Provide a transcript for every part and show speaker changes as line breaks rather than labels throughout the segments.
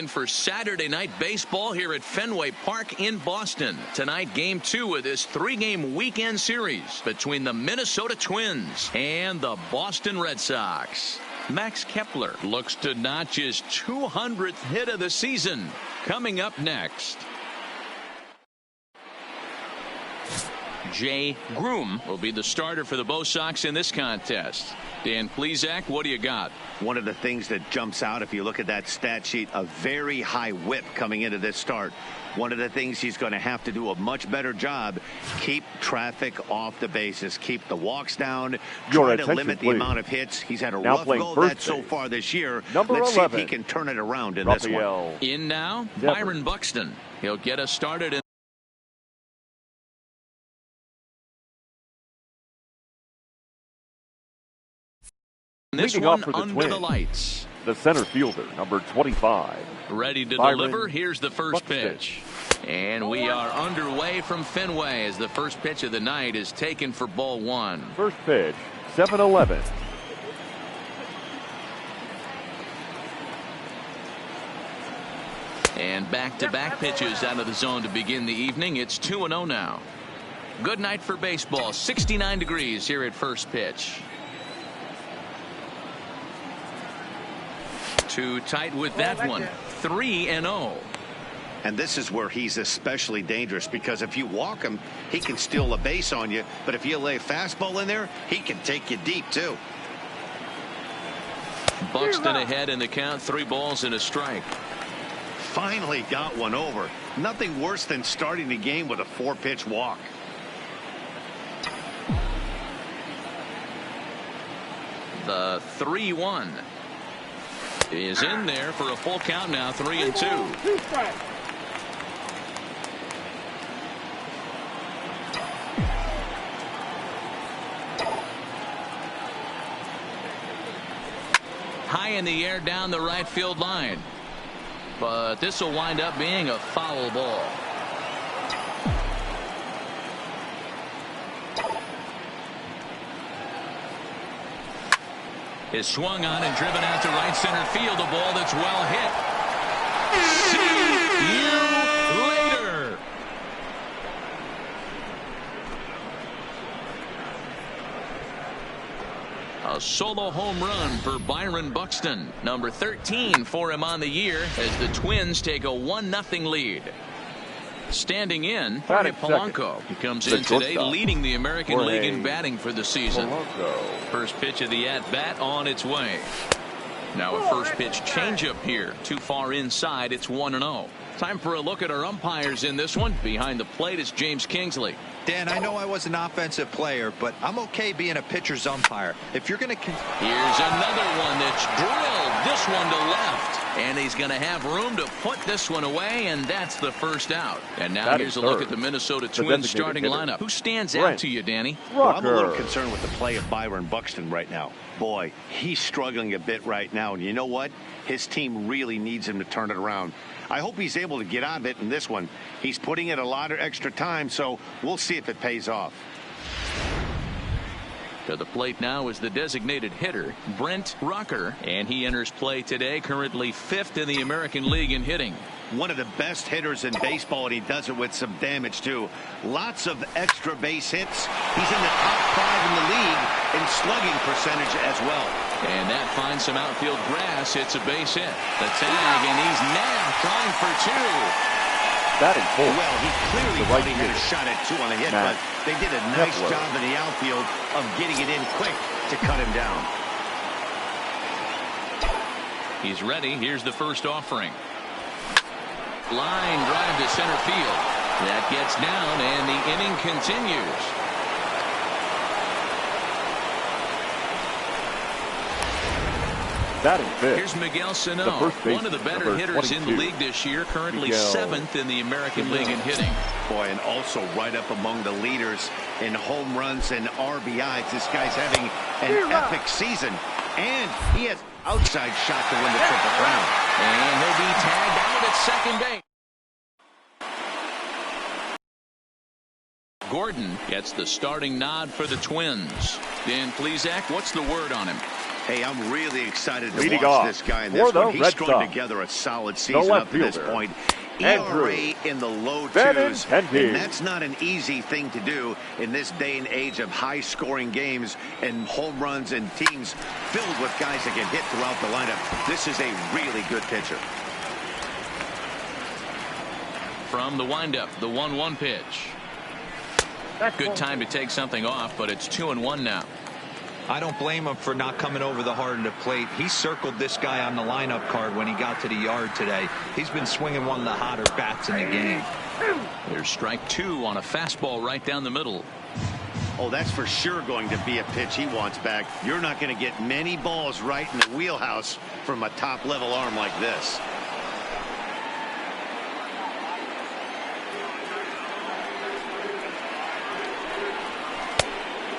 For Saturday night baseball here at Fenway Park in Boston. Tonight, game 2 of this 3-game weekend series between the Minnesota Twins and the Boston Red Sox. Max Kepler looks to notch his 200th hit of the season. Coming up next. Jay Groom will be the starter for the Bo Sox in this contest. Dan Plesac, what do you got?
One of the things that jumps out if you look at that stat sheet, a very high whip coming into this start. One of the things he's going to have to do a much better job, keep traffic off the bases, keep the walks down, try to limit the amount of hits. He's had a rough go of that so far this year. Let's see if he can turn it around in this one.
In now, Byron Buxton. He'll get us started in this one under the lights.
The center fielder, number 25.
Ready to deliver. Here's the first pitch. And we are underway from Fenway as the first pitch of the night is taken for ball 1.
First pitch, 7-11.
And back-to-back pitches out of the zone to begin the evening. It's 2-0 now. Good night for baseball. 69 degrees here at first pitch. Too tight with that one. 3-0.
And this is where he's especially dangerous, because if you walk him, he can steal a base on you. But if you lay a fastball in there, he can take you deep, too.
Buxton ahead in the count. 3 balls and a strike.
Finally got one over. Nothing worse than starting the game with a 4-pitch walk.
The 3-1 is in there for a full count now. 3-2. High in the air down the right field line, but this will wind up being a foul ball. Is swung on and driven out to right center field. A ball that's well hit. See you later. A solo home run for Byron Buxton. Number 13 for him on the year as the Twins take a 1-0 lead. Standing in, Jorge Polanco. He comes in today leading the American League in batting for the season. First pitch of the at-bat on its way. Now a first pitch changeup here. Too far inside. It's 1-0. Time for a look at our umpires in this one. Behind the plate is James Kingsley.
Dan, I know I was an offensive player, but I'm okay being a pitcher's umpire. If you're going to...
Here's another one that's drilled. This one to left. And he's going to have room to put this one away, and that's the first out. And now here's a look at the Minnesota Twins starting lineup. Who stands out to you, Danny?
Well, I'm a little concerned with the play of Byron Buxton right now. Boy, he's struggling a bit right now. And you know what? His team really needs him to turn it around. I hope he's able to get out of it in this one. He's putting in a lot of extra time, so we'll see if it pays off.
To the plate now is the designated hitter, Brent Rucker, and he enters play today, currently 5th in the American League in hitting.
One of the best hitters in baseball, and he does it with some damage, too. Lots of extra base hits. He's in the top 5 in the league in slugging percentage as well.
And that finds some outfield grass. It's a base hit. The tag, and he's nabbed, trying for 2.
Well, he clearly thought he had a shot at 2 on the hit, but they did a nice job in the outfield of getting it in quick to cut him down.
He's ready. Here's the first offering. Line drive to center field. That gets down, and the inning continues. Here's Miguel Sano, one of the better hitters in the league this year, currently 7th in the American League in hitting.
Boy, and also right up among the leaders in home runs and RBIs. This guy's having an epic season, and he has outside shot to win the Triple Crown.
And he'll be tagged out at second base. Gordon gets the starting nod for the Twins. Dan Plesac, what's the word on him?
Hey, I'm really excited to
Leading
watch
off
this guy in
for
this
the
one. He's
Red
strung
Sox,
together a solid season
left
up to this
fielder,
point.
Andrew
ERA in the low twos,
Benintendi.
and that's not an easy thing to do in this day and age of high-scoring games and home runs and teams filled with guys that get hit throughout the lineup. This is a really good pitcher.
From the windup, the 1-1 pitch. Good time to take something off, but it's 2-1 now.
I don't blame him for not coming over the heart of the plate. He circled this guy on the lineup card when he got to the yard today. He's been swinging one of the hotter bats in the game.
There's strike 2 on a fastball right down the middle.
Oh, that's for sure going to be a pitch he wants back. You're not going to get many balls right in the wheelhouse from a top-level arm like this.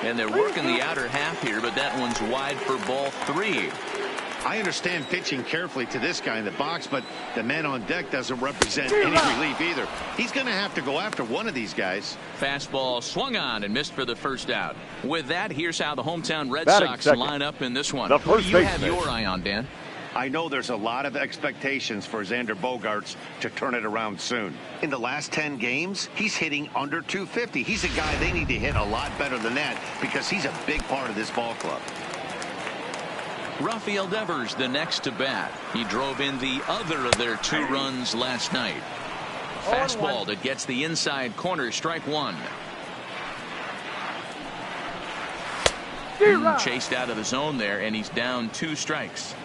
And they're working the outer half here, but that one's wide for ball 3.
I understand pitching carefully to this guy in the box, but the man on deck doesn't represent any relief either. He's going to have to go after one of these guys.
Fastball swung on and missed for the first out. With that, here's how the hometown Red
Batting
Sox
second,
line up in this one.
the
Who do
first
you have
baseman.
your eye on, Dan?
I know there's a lot of expectations for Xander Bogaerts to turn it around soon. In the last 10 games, he's hitting under 250. He's a guy they need to hit a lot better than that because he's a big part of this ball club.
Rafael Devers the next to bat. He drove in the other of their 2 runs last night. Fastball that gets the inside corner, strike 1. Chased out of the zone there, and he's down 2 strikes.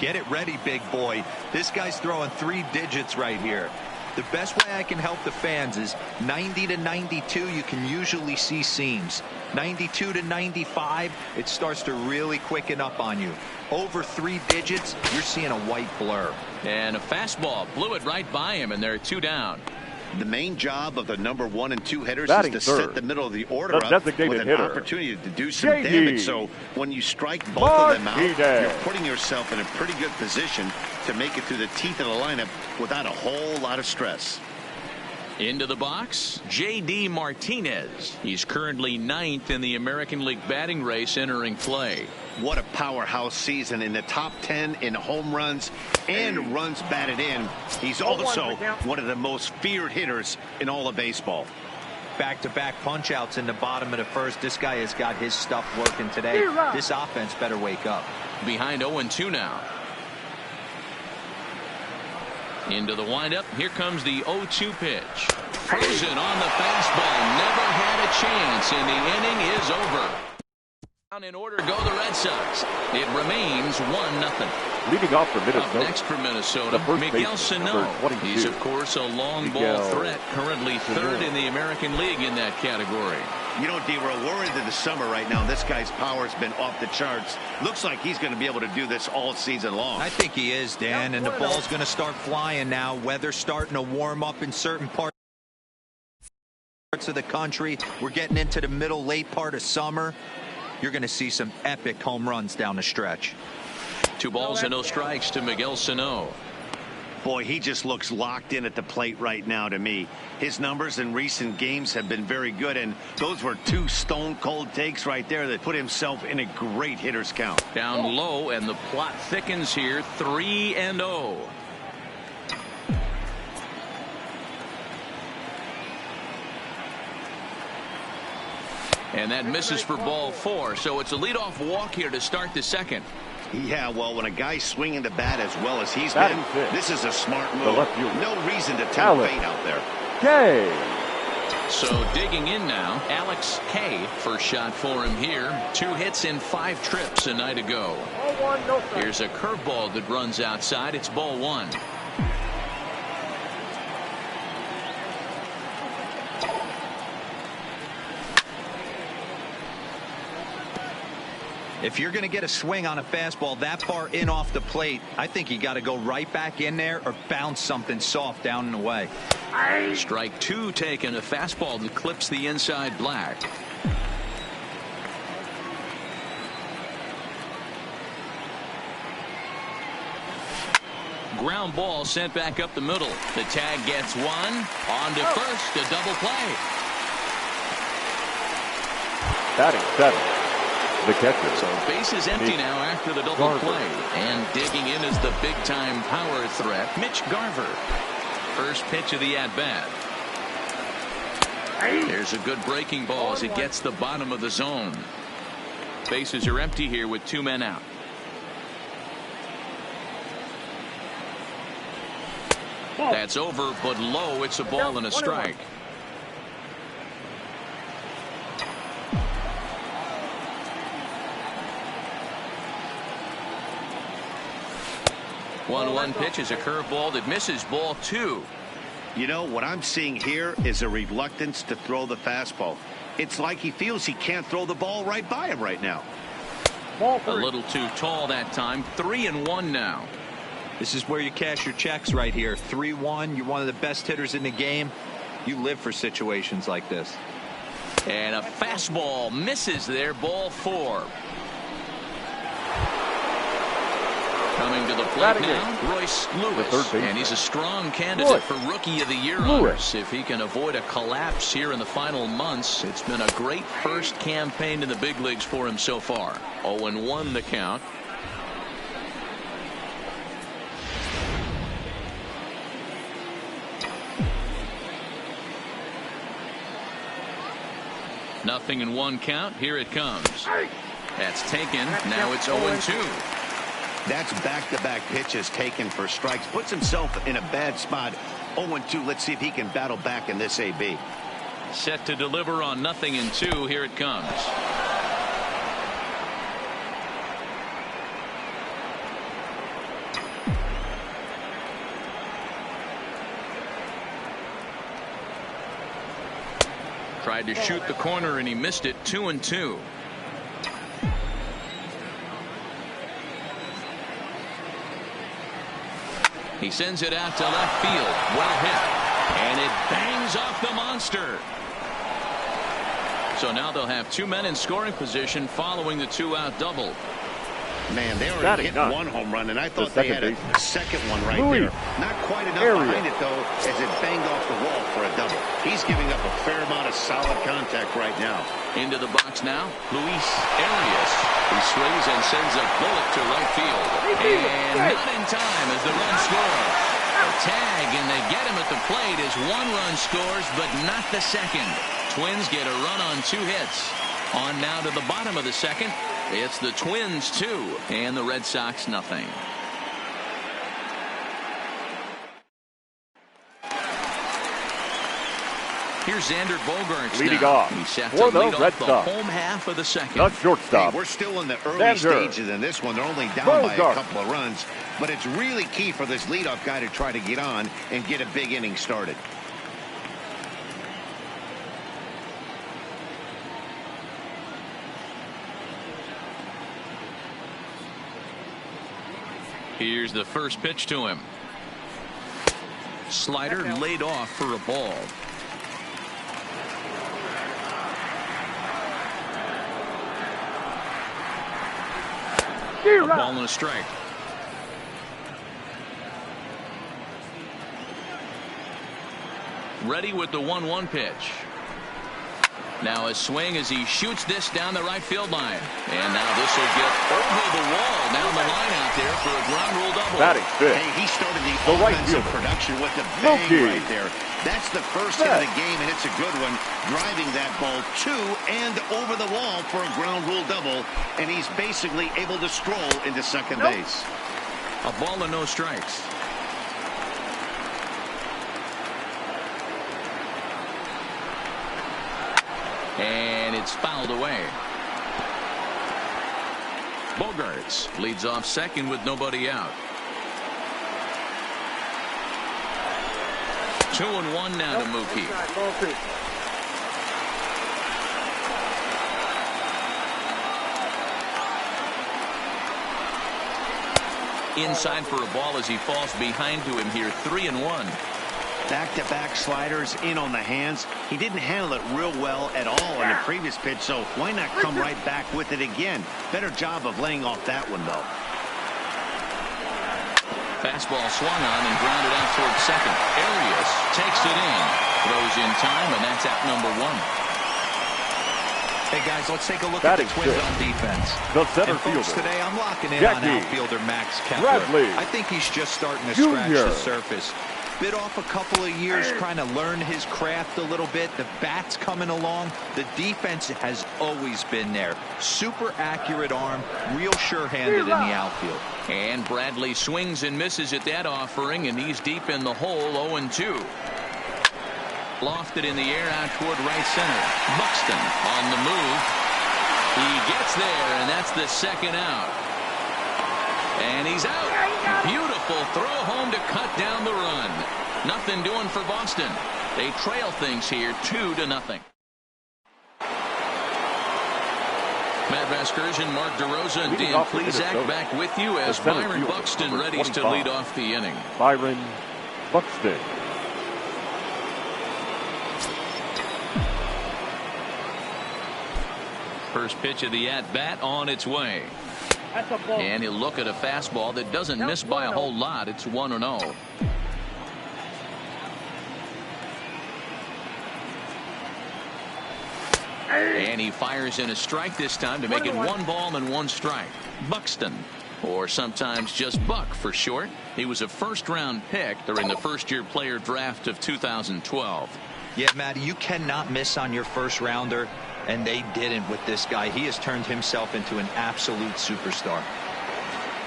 Get it ready, big boy. This guy's throwing 3 digits right here. The best way I can help the fans is 90 to 92, you can usually see seams. 92 to 95, it starts to really quicken up on you. Over 3 digits, you're seeing a white blur.
And a fastball blew it right by him, and they're 2 down.
The main job of the number 1 and 2 hitters
Batting
is to
third,
set the middle of the order
the
up
designated
with an
hitter,
opportunity to do some
JD
damage. So when you strike both of them out, you're putting yourself in a pretty good position to make it through the teeth of the lineup without a whole lot of stress.
Into the box, J.D. Martinez. He's currently 9th in the American League batting race entering play.
What a powerhouse season in the top 10 in home runs and runs batted in. He's also one of the most feared hitters in all of baseball.
Back-to-back punch-outs in the bottom of the first. This guy has got his stuff working today. This offense better wake up.
Behind 0-2 now. Into the windup. Here comes the 0-2 pitch. Frozen on the fastball. Never had a chance, and the inning is over. In order go the Red Sox. It remains 1-0.
Leading off for Minnesota.
Up next for Minnesota, Miguel Sano. He's, of course, a long ball threat, currently 3rd in the American League in that category.
You know, D, we're into the summer right now. This guy's power's been off the charts. Looks like he's going to be able to do this all season long.
I think he is, Dan, and the ball's going to start flying now. Weather's starting to warm up in certain parts of the country. We're getting into the middle, late part of summer. You're going to see some epic home runs down the stretch.
2 balls and no strikes to Miguel Sano.
Boy, he just looks locked in at the plate right now to me. His numbers in recent games have been very good, and those were 2 stone-cold takes right there that put himself in a great hitter's count.
Down low, and the plot thickens here, 3-0. And that misses for ball 4, so it's a leadoff walk here to start the second.
Yeah, well, when a guy's swinging the bat as well as he's been, this is a smart move. No reason to tempt fate out there.
K.
So digging in now, Alex K. First shot for him here. 2 hits in 5 trips a night ago. Here's a curveball that runs outside. It's ball 1.
If you're going to get a swing on a fastball that far in off the plate, I think you got to go right back in there or bounce something soft down and away.
Strike 2 taken, a fastball that clips the inside black. Ground ball sent back up the middle. The tag gets 1. On to first, a double play.
Batting 7. The catcher.
So base is empty now after the double play. And digging in is the big-time power threat, Mitch Garver. First pitch of the at-bat. There's a good breaking ball as it gets the bottom of the zone. Bases are empty here with 2 men out. That's over, but low. It's a ball and a strike. One pitch is a curveball that misses, ball 2.
You know, what I'm seeing here is a reluctance to throw the fastball. It's like he feels he can't throw the ball right by him right now.
A little too tall that time. 3-1 now.
This is where you cash your checks right here. 3-1. You're one of the best hitters in the game. You live for situations like this.
And a fastball misses there, ball 4. Coming to the plate now, Royce Lewis, and he's a strong candidate for Rookie of the Year honors. If he can avoid a collapse here in the final months, it's been a great first campaign in the big leagues for him so far. 0-1 the count. Nothing in 1 count. Here it comes. That's taken. Now it's 0-2.
That's back-to-back pitches taken for strikes. Puts himself in a bad spot. 0-2. Let's see if he can battle back in this AB.
Set to deliver on 0-2. Here it comes. Tried to shoot the corner and he missed it. 2-2. He sends it out to left field. Well hit. And it bangs off the monster. So now they'll have 2 men in scoring position following the 2-out double.
Man, they already hit 1 home run, and I thought they had a second one right there. Not quite enough behind it, though, as it banged off the wall for a double. He's giving up a fair amount of solid contact right now.
Into the box now, Luis Arias. He swings and sends a bullet to right field. And not in time as the run scores. A tag, and they get him at the plate as 1 run scores, but not the second. Twins get a run on 2 hits. On now to the bottom of the second. It's the Twins 2 and the Red Sox nothing. Here's Xander Bogaerts
leading
now.
off
He's set
for
to lead
the
off
Red
the
Sox.
home half of the second.
Not shortstop.
Hey, we're still in the early stages in this one. They're only down by a couple of runs, but it's really key for this leadoff guy to try to get on and get a big inning started.
Here's the first pitch to him. Slider laid off for a ball. A ball and a strike. Ready with the 1-1 pitch. Now a swing as he shoots this down the right field line. And now this will get over the wall down the line out there for a ground rule double.
Batting fifth.
Hey, he started the offensive production with the bang right there. That's the first hit of the game, and it's a good one. Driving that ball to and over the wall for a ground rule double. And he's basically able to stroll into second base.
A ball and no strikes. And it's fouled away. Bogaerts leads off second with nobody out. 2-1 now to Mookie. Inside for a ball as he falls behind to him here. 3-1.
Back-to-back sliders in on the hands. He didn't handle it real well at all in the previous pitch, so why not come right back with it again? Better job of laying off that one, though.
Fastball swung on and grounded out towards second. Arias takes it in. Throws in time, and that's at number 1.
Hey, guys, let's take a look at the Twins on defense.
The center
and folks,
fielder.
today I'm locking in on outfielder Max Kepler.
Bradley
I think he's just starting to
Jr.
scratch the surface. Bit off a couple of years trying to learn his craft a little bit. The bat's coming along. The defense has always been there. Super accurate arm, real sure-handed in the outfield.
And Bradley swings and misses at that offering, and he's deep in the hole, 0-2. Lofted in the air out toward right center. Buxton on the move. He gets there, and that's the second out. And he's out. Beautiful throw home to cut down the run. Nothing doing for Boston. They trail things here 2-0. Matt Vasgersian, Mark DeRosa, and Dan Plesac back with you as Byron Buxton readies to lead off the inning.
Byron Buxton.
First pitch of the at-bat on its way. And he'll look at a fastball that doesn't miss by a whole lot. It's 1-0. And he fires in a strike this time to make it 1 ball and 1 strike. Buxton, or sometimes just Buck for short. He was a first-round pick during the first-year player draft of 2012.
Yeah, Matty, you cannot miss on your first rounder. And they didn't with this guy. He has turned himself into an absolute superstar.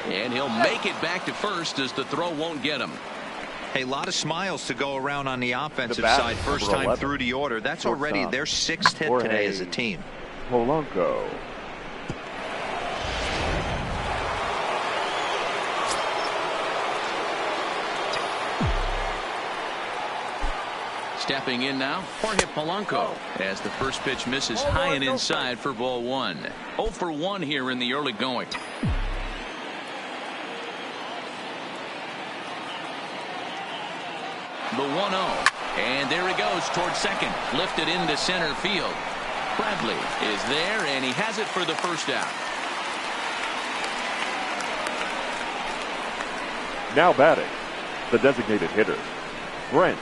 And he'll make it back to first as the throw won't get him.
Hey, a lot of smiles to go around on the offensive side. First time through the order. That's already their 6th hit today as a team.
Polanco.
Stepping in now, Jorge Polanco, as the first pitch misses high and inside for ball 1. 0 for 1 here in the early going. The 1-0, and there he goes towards second, lifted into center field. Bradley is there, and he has it for the first out.
Now batting, the designated hitter, Brent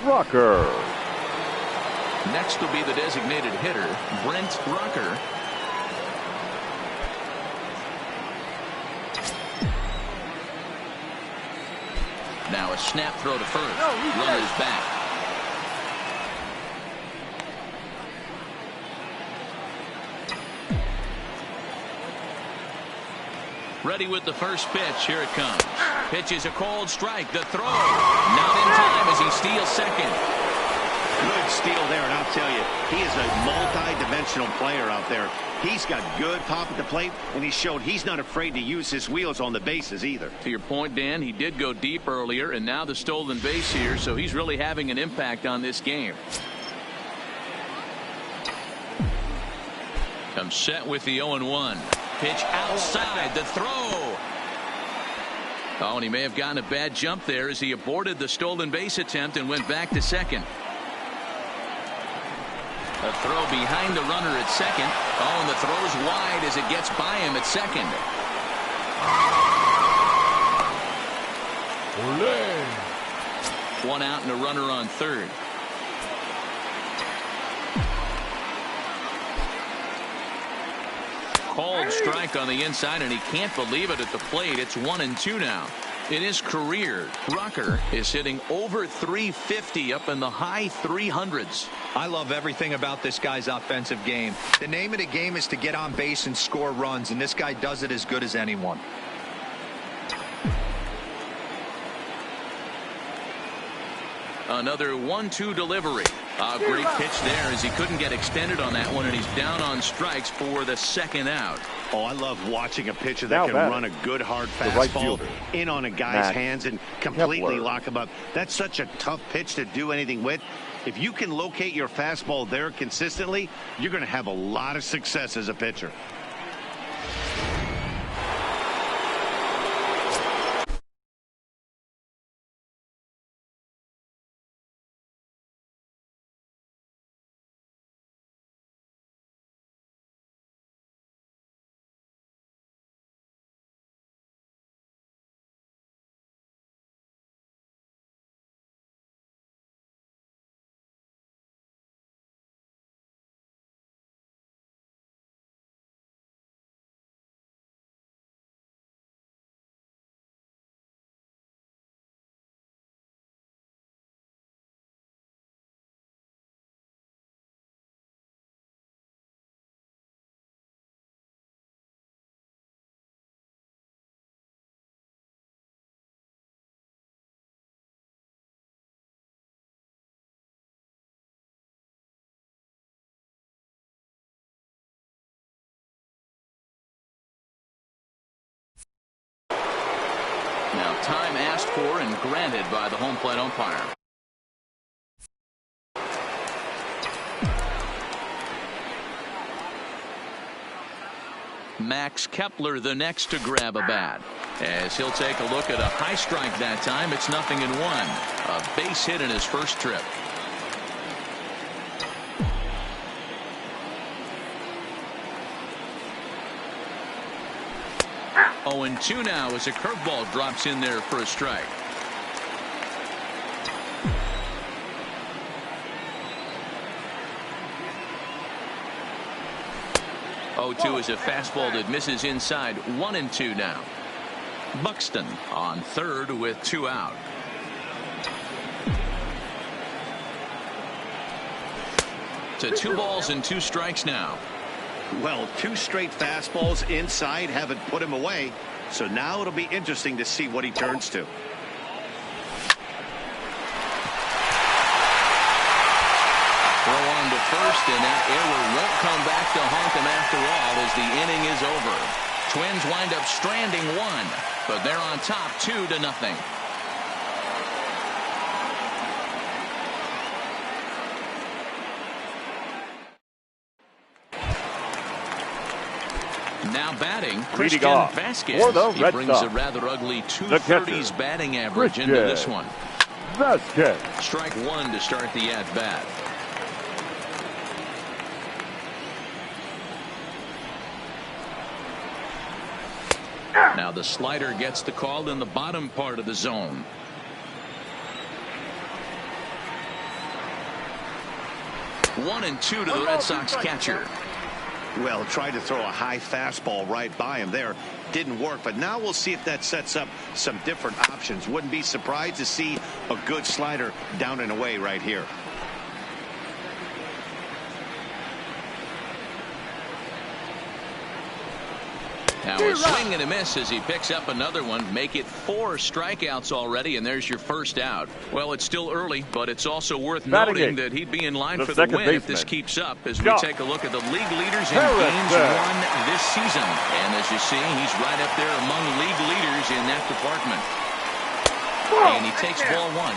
Rucker.
Next will be the designated hitter, Brent Rucker. Now a snap throw to first. Runner's back. Ready with the first pitch. Here it comes. Pitch is a cold strike. The throw. Not in time as he steals second.
Good steal there, and I'll tell you, he is a multi-dimensional player out there. He's got good pop at the plate, and he showed he's not afraid to use his wheels on the bases either.
To your point, Dan, he did go deep earlier, and now the stolen base here, so he's really having an impact on this game. Comes set with the 0-1. Pitch outside, the throw. Oh, and he may have gotten a bad jump there as he aborted the stolen base attempt and went back to second. A throw behind the runner at second. Oh, and the throw's wide as it gets by him at second. One out and a runner on third. Called strike on the inside, and he can't believe it at the plate. It's 1-2 now. In his career, Rucker is hitting over 350 up in the high 300s.
I love everything about this guy's offensive game. The name of the game is to get on base and score runs, and this guy does it as good as anyone.
Another 1-2 delivery. A great pitch there as he couldn't get extended on that one, and he's down on strikes for the second out.
Oh, I love watching a pitcher that can run a good hard fastball in on a guy's hands and completely lock him up. That's such a tough pitch to do anything with. If you can locate your fastball there consistently, you're going to have a lot of success as a pitcher.
asked for and granted by the home plate umpire. Max Kepler the next to grab a bat, as he'll take a look at a high strike that time. It's 0-1. A base hit in his first trip. Oh, and 2 now as a curveball drops in there for a strike. Oh, 2 is a fastball that misses inside. 1-2 now. Buxton on third with 2 out. To 2 balls and 2 strikes now.
Well, 2 straight fastballs inside haven't put him away. So now it'll be interesting to see what he turns to.
Throw on to first, and that error won't come back to haunt them after all as the inning is over. Twins wind up stranding 1, but they're on top 2-0. Now batting, Christian Vasquez. He brings a rather ugly 230s batting average into this one.
Vasquez.
Strike 1 to start the at-bat. Now the slider gets the call in the bottom part of the zone. One and two to the Red Sox catcher.
Well, tried to throw a high fastball right by him there. Didn't work, but now we'll see if that sets up some different options. Wouldn't be surprised to see a good slider down and away right here.
Now a swing and a miss as he picks up another one. Make it 4 strikeouts already, and there's your first out. Well, it's still early, but it's also worth noting that he'd be in line for the win if this keeps up as we take a look at the league leaders in games won this season. And as you see, he's right up there among league leaders in that department. And he takes ball 1.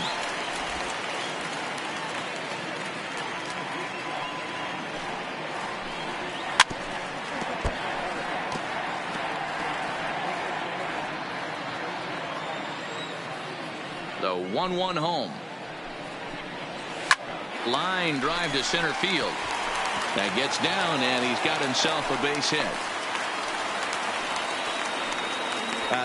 The 1-1 home. Line drive to center field. That gets down, and he's got himself a base hit.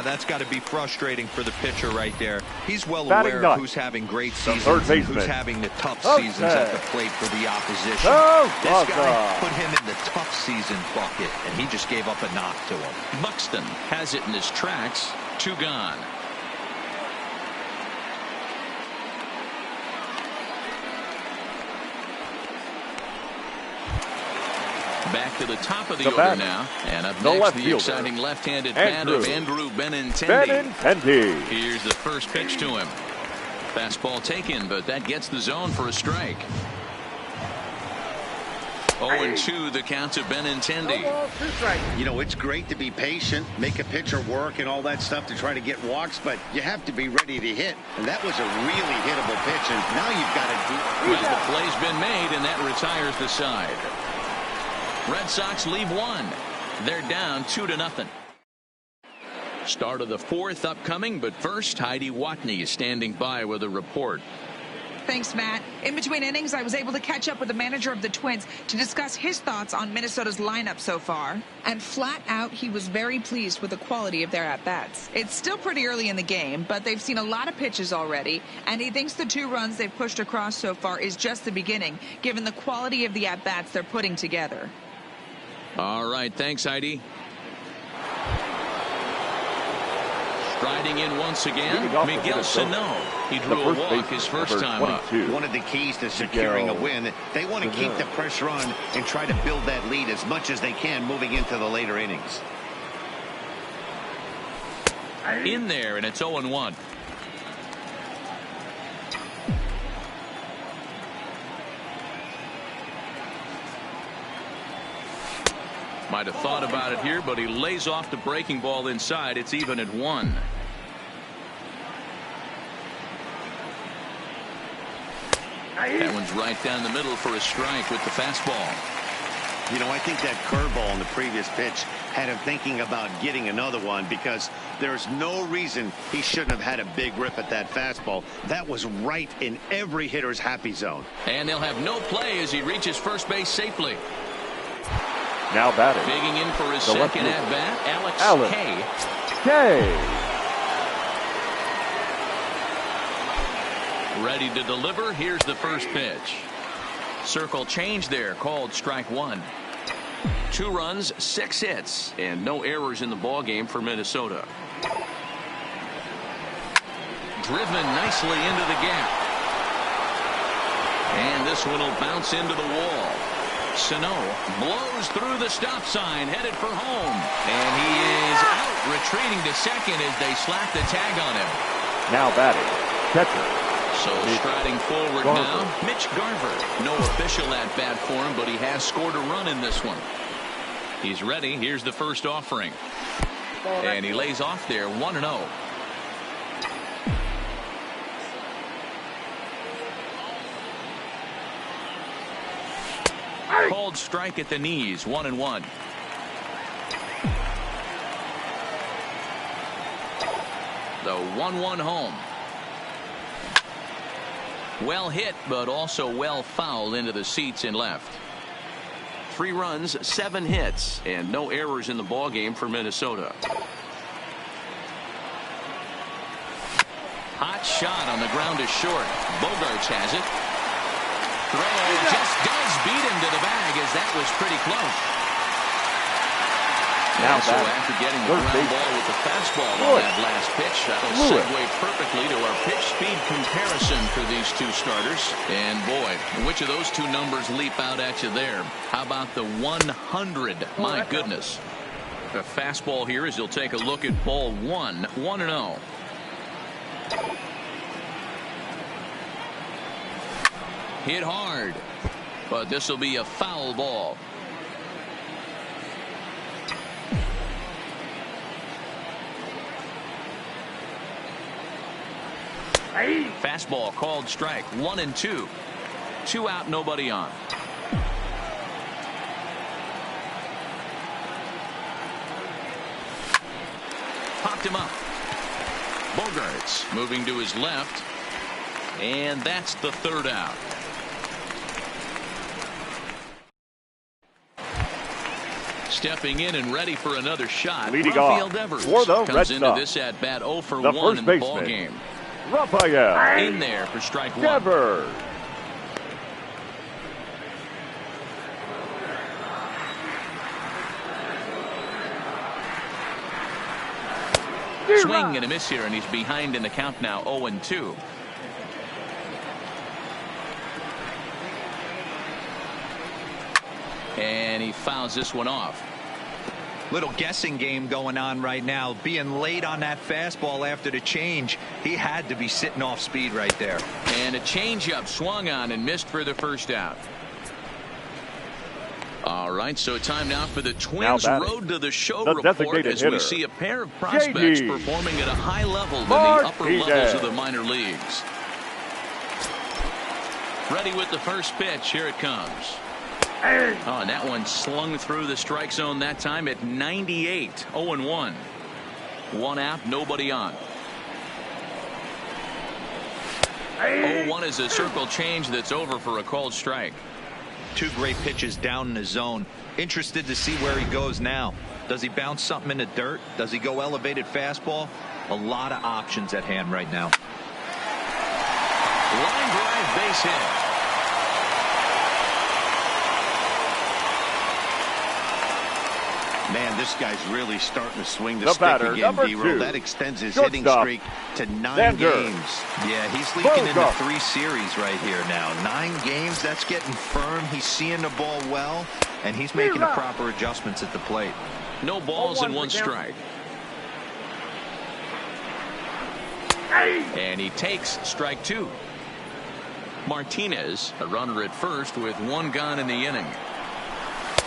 That's got to be frustrating for the pitcher right there. He's well aware of who's having great seasons and who's having the tough seasons at the plate for the opposition. This guy put him in the tough season bucket, and he just gave up a knock to him.
Buxton has it in his tracks. 2 gone. Back to the top of the order now. And up next, the exciting left-handed bat of Andrew Benintendi. Here's the first pitch to him. Fastball taken, but that gets the zone for a strike. 0-2 the count to Benintendi.
You know, it's great to be patient, make a pitcher work and all that stuff to try to get walks, but you have to be ready to hit. And that was a really hittable pitch, and now you've got to...
Well, the play's been made, and that retires the side. Red Sox leave 1. They're down 2-0. Start of the 4th upcoming, but first, Heidi Watney is standing by with a report.
Thanks, Matt. In between innings, I was able to catch up with the manager of the Twins to discuss his thoughts on Minnesota's lineup so far. And flat out, he was very pleased with the quality of their at-bats. It's still pretty early in the game, but they've seen a lot of pitches already, and he thinks the 2 runs they've pushed across so far is just the beginning, given the quality of the at-bats they're putting together.
All right, thanks, Heidi. Striding in once again, Miguel Sano. He drew a walk his first time up.
One of the keys to securing a win, they want to keep the pressure on and try to build that lead as much as they can moving into the later innings.
In there, and it's 0-1. Might have thought about it here, but he lays off the breaking ball inside. It's even at 1. That one's right down the middle for a strike with the fastball.
You know, I think that curveball in the previous pitch had him thinking about getting another one, because there's no reason he shouldn't have had a big rip at that fastball. That was right in every hitter's happy zone.
And they'll have no play as he reaches first base safely.
Now batting.
Digging in for his second at bat, Alex Kay. Ready to deliver. Here's the first pitch. Circle change there, called strike one. 2 runs, 6 hits, and no errors in the ball game for Minnesota. Driven nicely into the gap. And this one will bounce into the wall. Sano blows through the stop sign, headed for home. And he is out, retreating to second as they slap the tag on him.
Now batting, catcher.
So striding forward now, Mitch Garver. No official at bat for him, but he has scored a run in this one. He's ready. Here's the first offering. And he lays off there, 1-0. Called strike at the knees, 1-1. The 1-1 home. Well hit, but also well fouled into the seats in left. 3 runs, 7 hits, and no errors in the ball game for Minnesota. Hot shot on the ground is short. Bogarts has it. Throw just does beat him to the bag, as that was pretty close.
Now
so after getting the ground ball with the fastball on that last pitch, that'll segue perfectly to our pitch speed comparison for these two starters. And boy, which of those two numbers leap out at you there? How about the 100? My goodness. The fastball here as you'll take a look at ball 1, 1-0. Hit hard, but this will be a foul ball. Fastball called strike, 1-2. 2 out, nobody on. Popped him up. Bogarts moving to his left, and that's the 3rd out. Stepping in and ready for another shot.
Leading
Rafael
off
Devers
for the
comes
Red
into
Sox.
this at bat 0 for
The
1 in the ball
baseman,
game.
Rafael
In there for strike 1.
Devers.
Swing and a miss here, and he's behind in the count now, 0-2. And he fouls this one off.
Little guessing game going on right now. Being late on that fastball after the change, he had to be sitting off speed right there.
And a changeup swung on and missed for the first out. All right, so time now for the Twins road to the show report as we see a pair of prospects performing at a high level in the upper levels of the minor leagues. Ready with the first pitch. Here it comes. Oh, and that one slung through the strike zone that time at 98. 0-1. 1 out, nobody on. 0-1 is a circle change that's over for a called strike.
2 great pitches down in the zone. Interested to see where he goes now. Does he bounce something in the dirt? Does he go elevated fastball? A lot of options at hand right now.
Line drive, base hit.
Man, this guy's really starting to swing the stick again, D-Roll. That extends his hitting streak to 9 games.
Yeah, he's leaking into 3 series right here now. 9 games, that's getting firm. He's seeing the ball well, and he's making the proper adjustments at the plate.
No balls and 1 strike. And he takes strike 2. Martinez, a runner at first with 1 gone in the inning.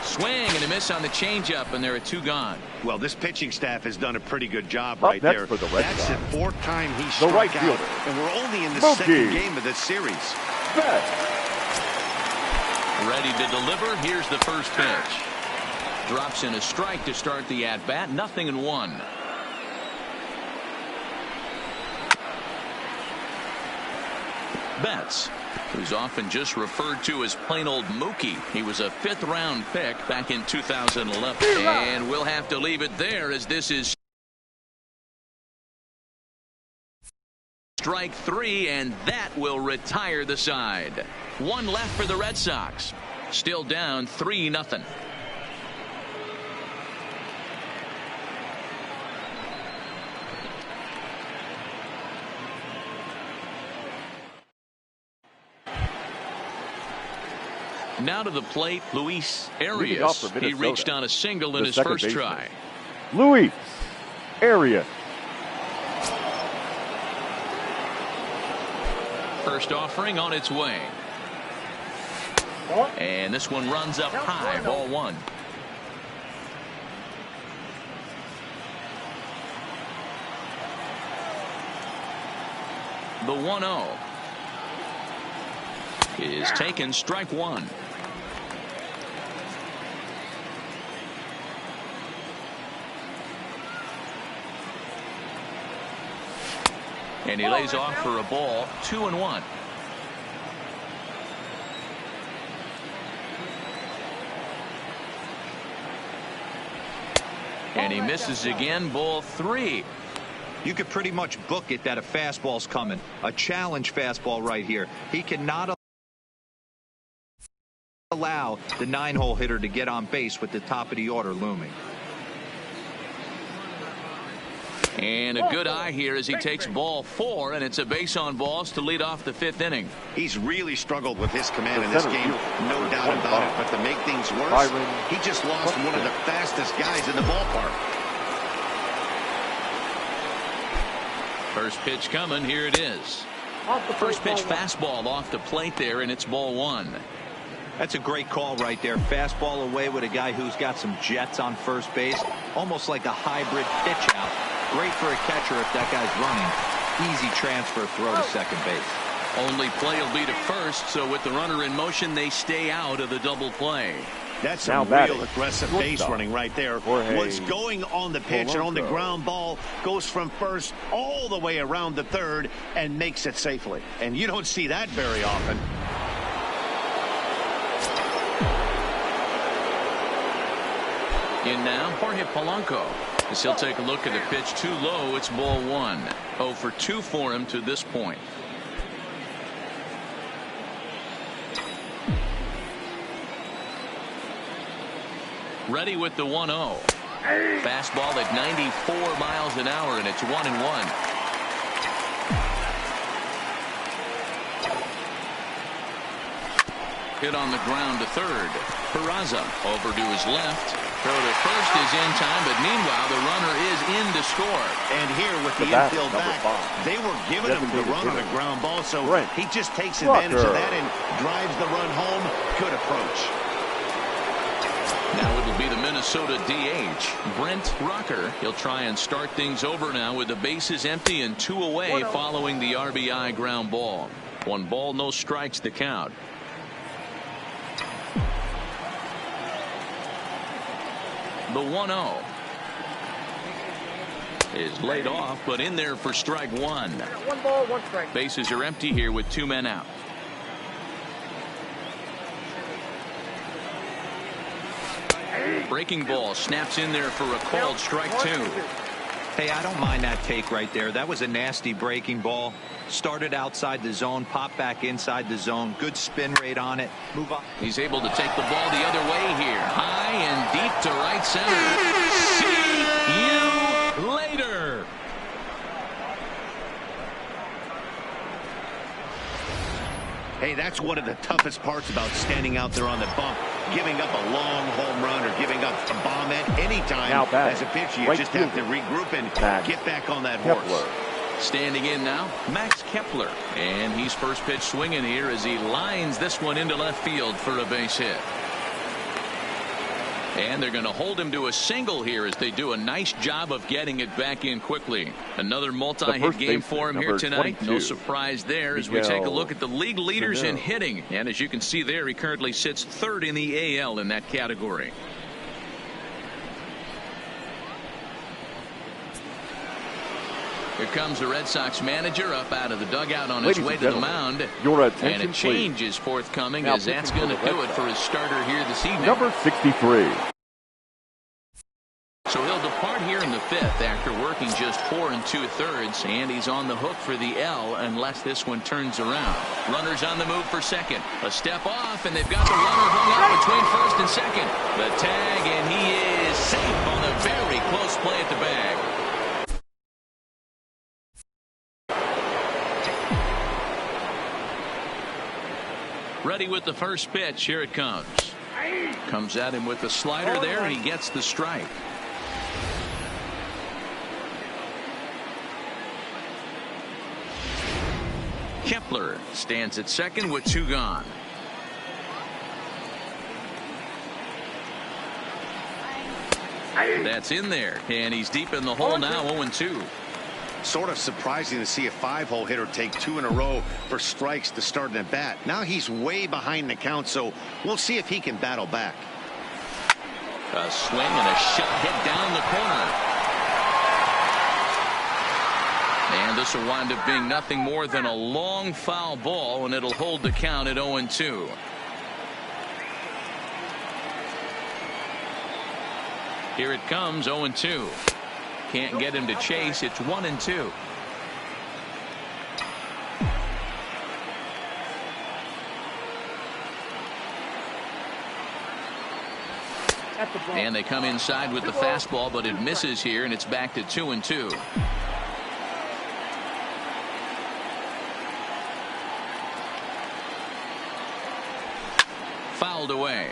Swing and a miss on the changeup, and there are 2 gone.
Well, this pitching staff has done a pretty good job right there.
For the Red
That's
Sox.
the 4th time he struck out, and we're only in the 2nd game of this series.
Betts.
Ready to deliver. Here's the first pitch. Drops in a strike to start the at-bat. 0-1. Betts, who's often just referred to as plain old Mookie. He was a 5th-round pick back in 2011. And we'll have to leave it there, as this is strike 3, and that will retire the side. 1 left for the Red Sox. Still down 3-0. Now to the plate, Luis Arias. He reached on a single in his first try.
Luis Arias.
First offering on its way. And this one runs up high. Ball 1. The 1-0 is taken. Strike 1. And he lays off for a ball. 2-1. And he misses again. Ball 3.
You could pretty much book it that a fastball's coming. A challenge fastball right here. He cannot allow the 9-hole hitter to get on base with the top of the order looming.
And a good eye here as he takes ball 4, and it's a base on balls to lead off the 5th inning.
He's really struggled with his command in this game, no doubt about it. But to make things worse, he just lost one of the fastest guys in the ballpark.
First pitch coming. Here it is. First pitch fastball off the plate there, and it's ball 1.
That's a great call right there. Fastball away with a guy who's got some jets on first base. Almost like a hybrid pitch out. Great for a catcher if that guy's running. Easy transfer throw to second base.
Only play will be to first, so with the runner in motion, they stay out of the double play.
That's some real aggressive base running right there. What's going on the pitch and on the ground ball goes from first all the way around the third and makes it safely. And you don't see that very often.
In now, Jorge Polanco. As he'll take a look at the pitch too low, it's ball 1. 0 for 2 for him to this point. Ready with the 1-0. Fastball at 94 miles an hour, and it's 1-1. Hit on the ground to third. Peraza over to his left. Throw to first is in time, but meanwhile the runner is in to score.
And here with the infield back, they were giving him the run on a ground ball, so he just takes advantage of that and drives the run home. Good approach.
Now it'll be the Minnesota DH, Brent Rucker. He'll try and start things over now with the bases empty and 2 away following the RBI ground ball. 1 ball, no strikes the count. The 1-0 is laid off, but in there for strike 1.
1 ball, 1 strike.
Bases are empty here with 2 men out. Breaking ball snaps in there for a called strike 2.
Hey, I don't mind that take right there. That was a nasty breaking ball. Started outside the zone, popped back inside the zone. Good spin rate on it. Move on.
He's able to take the ball the other way here. High and deep to right center. See you later.
Hey, that's one of the toughest parts about standing out there on the bump. Giving up a long home run or giving up a bomb at any time as a pitcher. You just have to regroup and get back on that horse.
Standing in now, Max Kepler. And he's first pitch swinging here as he lines this one into left field for a base hit. And they're going to hold him to a single here as they do a nice job of getting it back in quickly. Another multi-hit game for him here tonight. 22. No surprise there as we take a look at the league leaders in hitting. And as you can see there, he currently sits third in the AL in that category. Here comes the Red Sox manager up out of the dugout on his way to the mound. And a change is forthcoming as that's going to do it for his starter here this evening.
Number 63.
So he'll depart here in the fifth after working just 4 2/3, and he's on the hook for the L unless this one turns around. Runners on the move for second. A step off, and they've got the runner hung up between first and second. The tag, and he is safe on a very close play at the bag. Ready with the first pitch. Here it comes. Comes at him with the slider there, and he gets the strike. Kepler stands at second with 2 gone. That's in there, and he's deep in the hole now, 0-2.
Sort of surprising to see a 5-hole hitter take 2 in a row for strikes to start an at bat. Now he's way behind the count, so we'll see if he can battle back.
A swing and a shot hit down the corner. And this will wind up being nothing more than a long foul ball, and it'll hold the count at 0-2. Here it comes, 0-2. Can't get him to chase. It's 1-2. And they come inside with the fastball, but it misses here, and it's back to 2-2. Fouled away.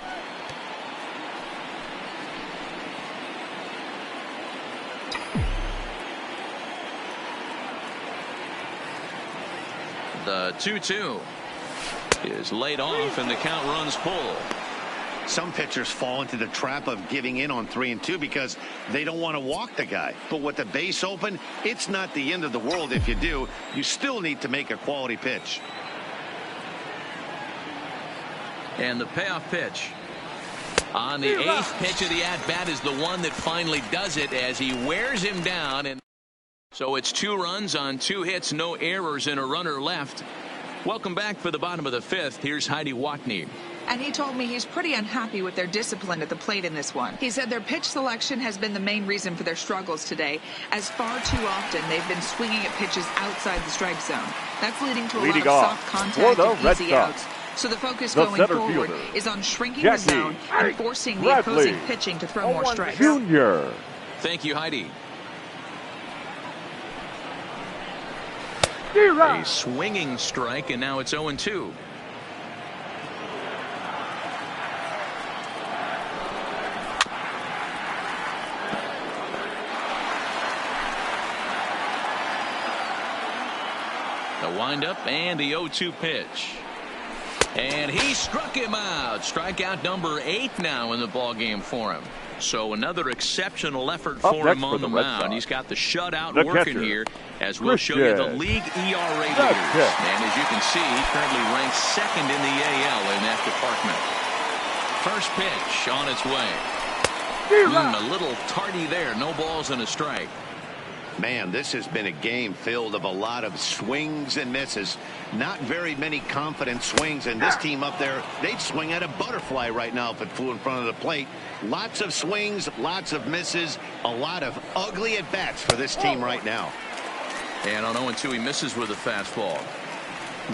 The 2-2 is laid off, and the count runs full.
Some pitchers fall into the trap of giving in on 3-2 because they don't want to walk the guy. But with the base open, it's not the end of the world if you do. You still need to make a quality pitch.
And the payoff pitch on the 8th pitch of the at-bat is the one that finally does it as he wears him down. And so it's 2 runs on 2 hits, no errors, and a runner left. Welcome back for the bottom of the 5th. Here's Heidi Watney.
And he told me he's pretty unhappy with their discipline at the plate in this one. He said their pitch selection has been the main reason for their struggles today, as far too often they've been swinging at pitches outside the strike zone. That's leading to a lot of soft contact and easy outs. So the focus going forward is on shrinking the zone and forcing the opposing pitching to throw more strikes.
Junior.
Thank you, Heidi. A swinging strike, and now it's 0-2. The windup and the 0-2 pitch. And he struck him out. Strikeout number 8 now in the ballgame for him. So another exceptional effort for him on the mound. He's got the shutout working here, as we'll show you the league ERA leaders. And as you can see, he currently ranks 2nd in the AL in that department. First pitch on its way. A little tardy there. No balls and a strike.
Man, this has been a game filled of a lot of swings and misses. Not very many confident swings, and this team up there, they'd swing at a butterfly right now if it flew in front of the plate. Lots of swings, lots of misses, a lot of ugly at-bats for this team right now.
And on 0-2, he misses with a fastball.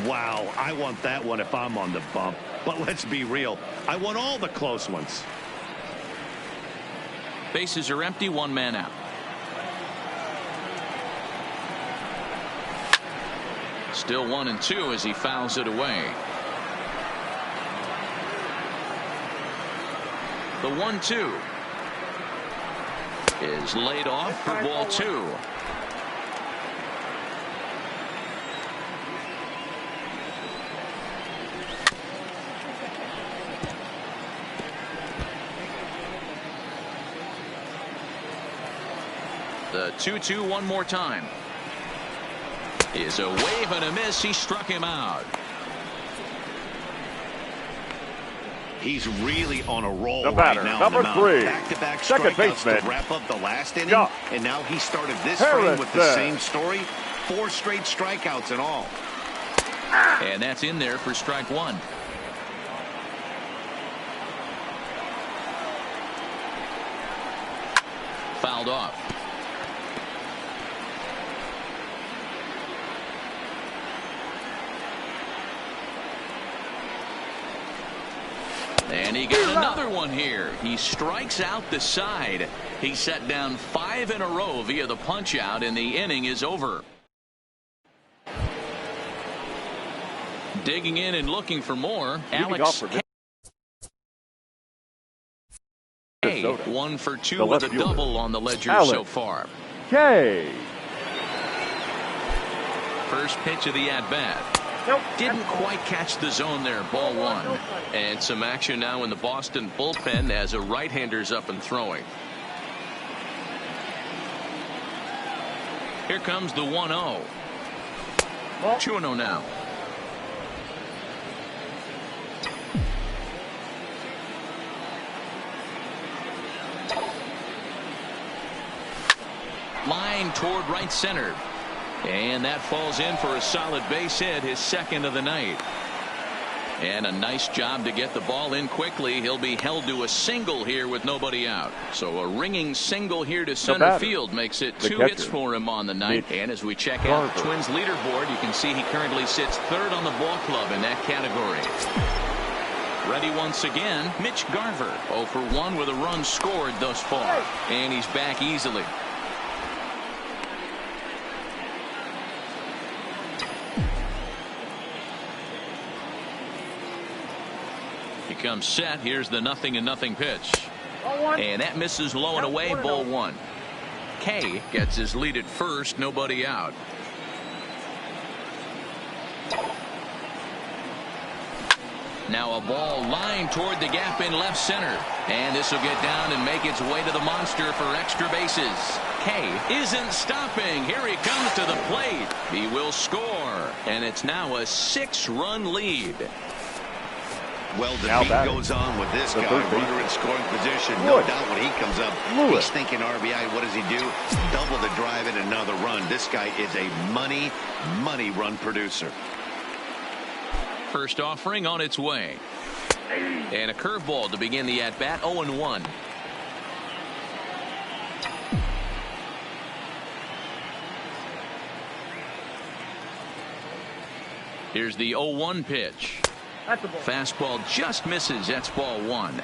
Wow, I want that one if I'm on the bump. But let's be real, I want all the close ones.
Bases are empty, 1 man out. Still 1-2 as he fouls it away. The 1-2 is laid off for ball 2. The 2-2 one more time. Is a wave and a miss. He struck him out.
He's really on a roll
The batter,
right now.
number 3.
Back-to-back
Second
strikeouts
baseman.
to wrap up the last inning.
Yeah.
And now he started this frame with the same story. 4 straight strikeouts in all.
And that's in there for strike 1. Fouled off. And he got another one here. He strikes out the side. He set down 5 in a row via the punch out, and the inning is over. Digging in and looking for more, Alex K. 1 for 2 with a double on the ledger so far.
K.
First pitch of the at-bat. Didn't quite catch the zone there. Ball 1. And some action now in the Boston bullpen as a right-hander's up and throwing. Here comes the 1-0. 2-0 now. Line toward right center. And that falls in for a solid base hit, his second of the night. And a nice job to get the ball in quickly. He'll be held to a single here with nobody out. So a ringing single here to center field makes it 2 hits for him on the night. And as we check out the Twins leaderboard, you can see he currently sits 3rd on the ball club in that category. Ready once again, Mitch Garver. 0 for 1 with a run scored thus far. And he's back easily. Comes set. Here's the 0-0 pitch. And that misses low and away. Ball 1. K gets his lead at first. Nobody out. Now a ball lined toward the gap in left center. And this will get down and make its way to the monster for extra bases. K isn't stopping. Here he comes to the plate. He will score. And it's now a 6-run lead.
Well, the beat goes on with this guy. Runner in scoring position. No doubt when he comes up, he's thinking RBI. What does he do? Double the drive and another run. This guy is a money run producer.
First offering on its way. And a curveball to begin the at-bat. 0-1. Here's the 0-1 pitch. Fastball just misses. That's ball 1.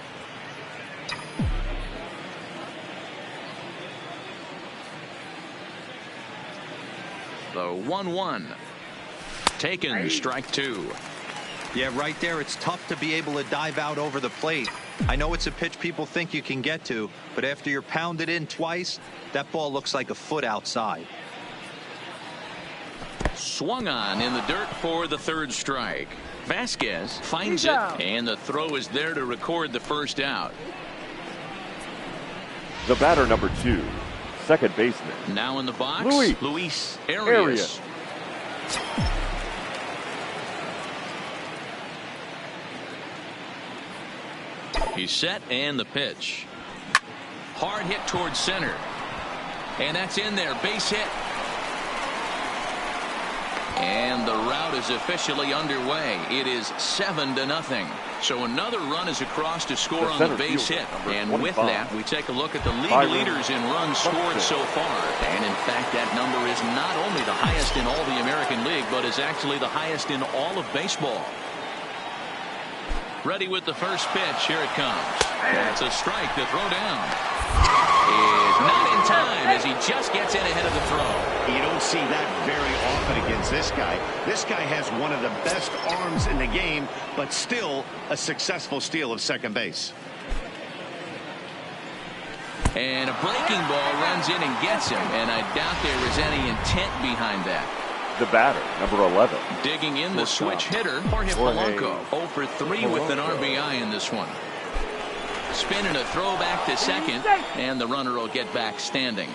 The 1-1. Taken. Strike 2.
Yeah, right there. It's tough to be able to dive out over the plate. I know it's a pitch people think you can get to, but after you're pounded in twice, that ball looks like a foot outside.
Swung on in the dirt for the 3rd strike. Vasquez finds it, and the throw is there to record the first out.
The batter, number 2, second baseman.
Now in the box, Luis Arias. He's set, and the pitch. Hard hit towards center. And that's in there. Base hit. And the route is officially underway. It is 7-0. So another run is across to score on the base hit. And with that, we take a look at the league leaders in runs scored so far. And in fact, that number is not only the highest in all the American League, but is actually the highest in all of baseball. Ready with the first pitch. Here it comes. That's a strike. The throw down is not in time as he just gets in ahead of the throw.
You don't see that very often against this guy. This guy has one of the best arms in the game, but still a successful steal of second base.
And a breaking ball runs in and gets him, and I doubt there was any intent behind that.
The batter, number 11.
Digging in, the switch hitter, Jorge Polanco. 0 for 3 with an RBI in this one. Spinning a throw back to second, and the runner will get back standing.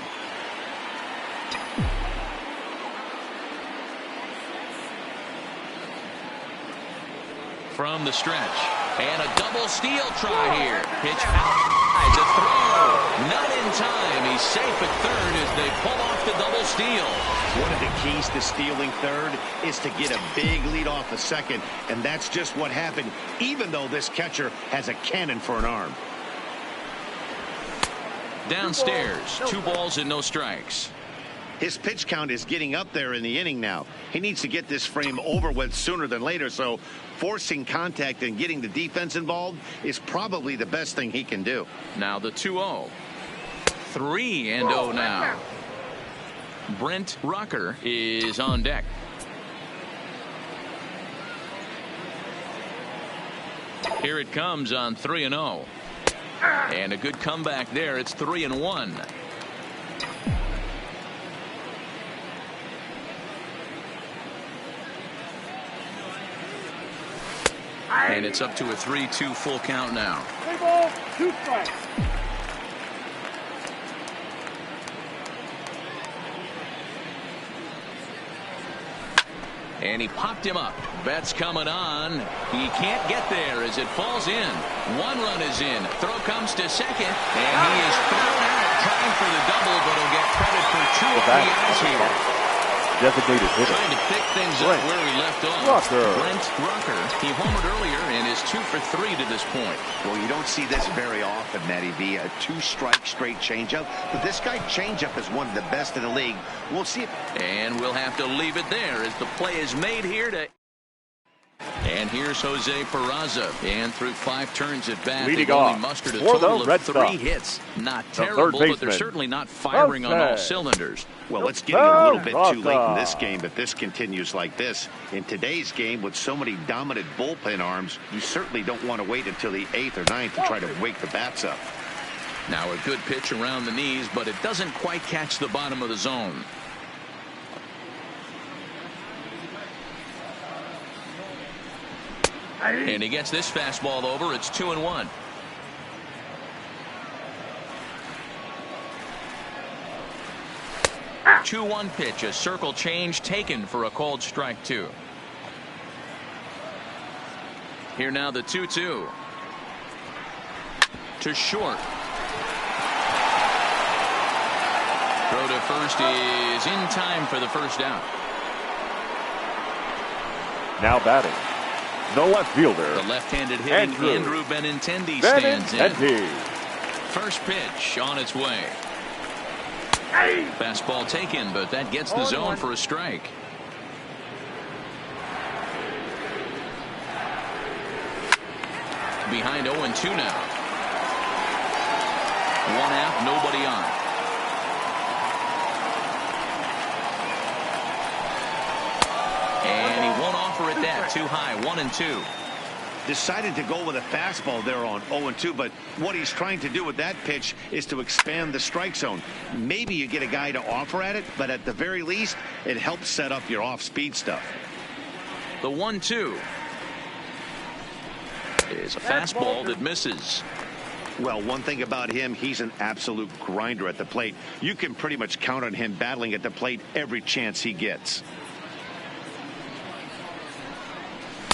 from the stretch. And a double steal try here. Pitch outside to throw. Not in time. He's safe at third as they pull off the double steal.
One of the keys to stealing third is to get a big lead off the second, and that's just what happened, even though this catcher has a cannon for an arm.
Downstairs, 2 balls and no strikes.
His pitch count is getting up there in the inning now. He needs to get this frame over with sooner than later, so forcing contact and getting the defense involved is probably the best thing he can do.
Now the 2-0. 3-0 now. Brent Rucker is on deck. Here it comes on 3-0. And a good comeback there. It's 3-1. And it's up to a 3-2 full count now.
3 balls, 2 strikes.
And he popped him up. Bet's coming on. He can't get there as it falls in. 1 run is in. Throw comes to second. And he is thrown out trying for the double, but he'll get credit for 2 RBIs here.
Designated hitter.
Trying to pick things up where he left off. Brent Rucker. He homered earlier and is 2 for 3 to this point.
Well, you don't see this very often, Matty V. A 2-strike straight changeup. But this guy changeup is one of the best in the league. We'll see it.
And we'll have to leave it there as the play is made here to. And here's Jose Peraza. And through 5 turns at bat, they've only mustered a total of 3 hits. Not terrible, but they're certainly not firing on all cylinders.
Well, it's getting a little bit too late in this game, but this continues like this. In today's game, with so many dominant bullpen arms, you certainly don't want to wait until the 8th or 9th to try to wake the bats up.
Now a good pitch around the knees, but it doesn't quite catch the bottom of the zone. And he gets this fastball over. It's 2-1. Ah. 2-1 pitch, a circle change taken for a called strike 2. Here now the 2-2. To short. Throw to first is in time for the first out.
Now batting. The left fielder.
The left-handed hitting Andrew Benintendi stands in. First pitch on its way. Fastball taken, but that gets the zone for a strike. Behind 0-2 now. 1 out, nobody on. And he won't offer it that. Too high. 1-2.
Decided to go with a fastball there on 0-2, but what he's trying to do with that pitch is to expand the strike zone. Maybe you get a guy to offer at it, but at the very least, it helps set up your off-speed stuff.
The 1-2 is a fastball that misses.
Well, one thing about him, he's an absolute grinder at the plate. You can pretty much count on him battling at the plate every chance he gets.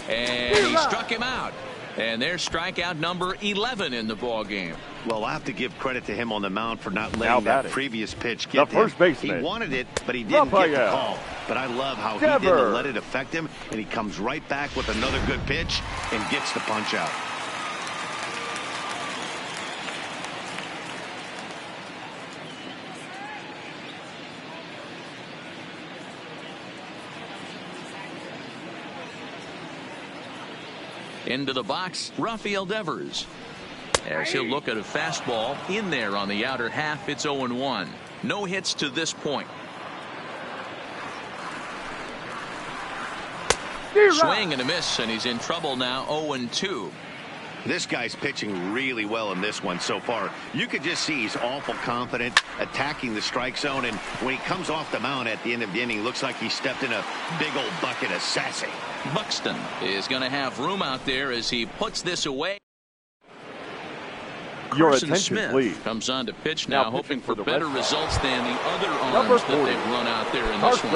And he struck him out. And there's strikeout number 11 in the ball game.
Well, I have to give credit to him on the mound for not letting that previous pitch get
the first baseman.
He wanted it, but he didn't get the call. But I love how he didn't let it affect him, and he comes right back with another good pitch and gets the punch out.
Into the box, Rafael Devers. As he'll look at a fastball in there on the outer half, it's 0-1. No hits to this point. Swing and a miss, and he's in trouble now. 0-2.
This guy's pitching really well in this one so far. You could just see he's awful confident, attacking the strike zone, and when he comes off the mound at the end of the inning, looks like he stepped in a big old bucket of sassy.
Buxton is going to have room out there as he puts this away.
Your
Carson
attention,
Smith
please.
comes on to pitch now, hoping for better
Red Sox.
results than the other arms that they've run out there in this one.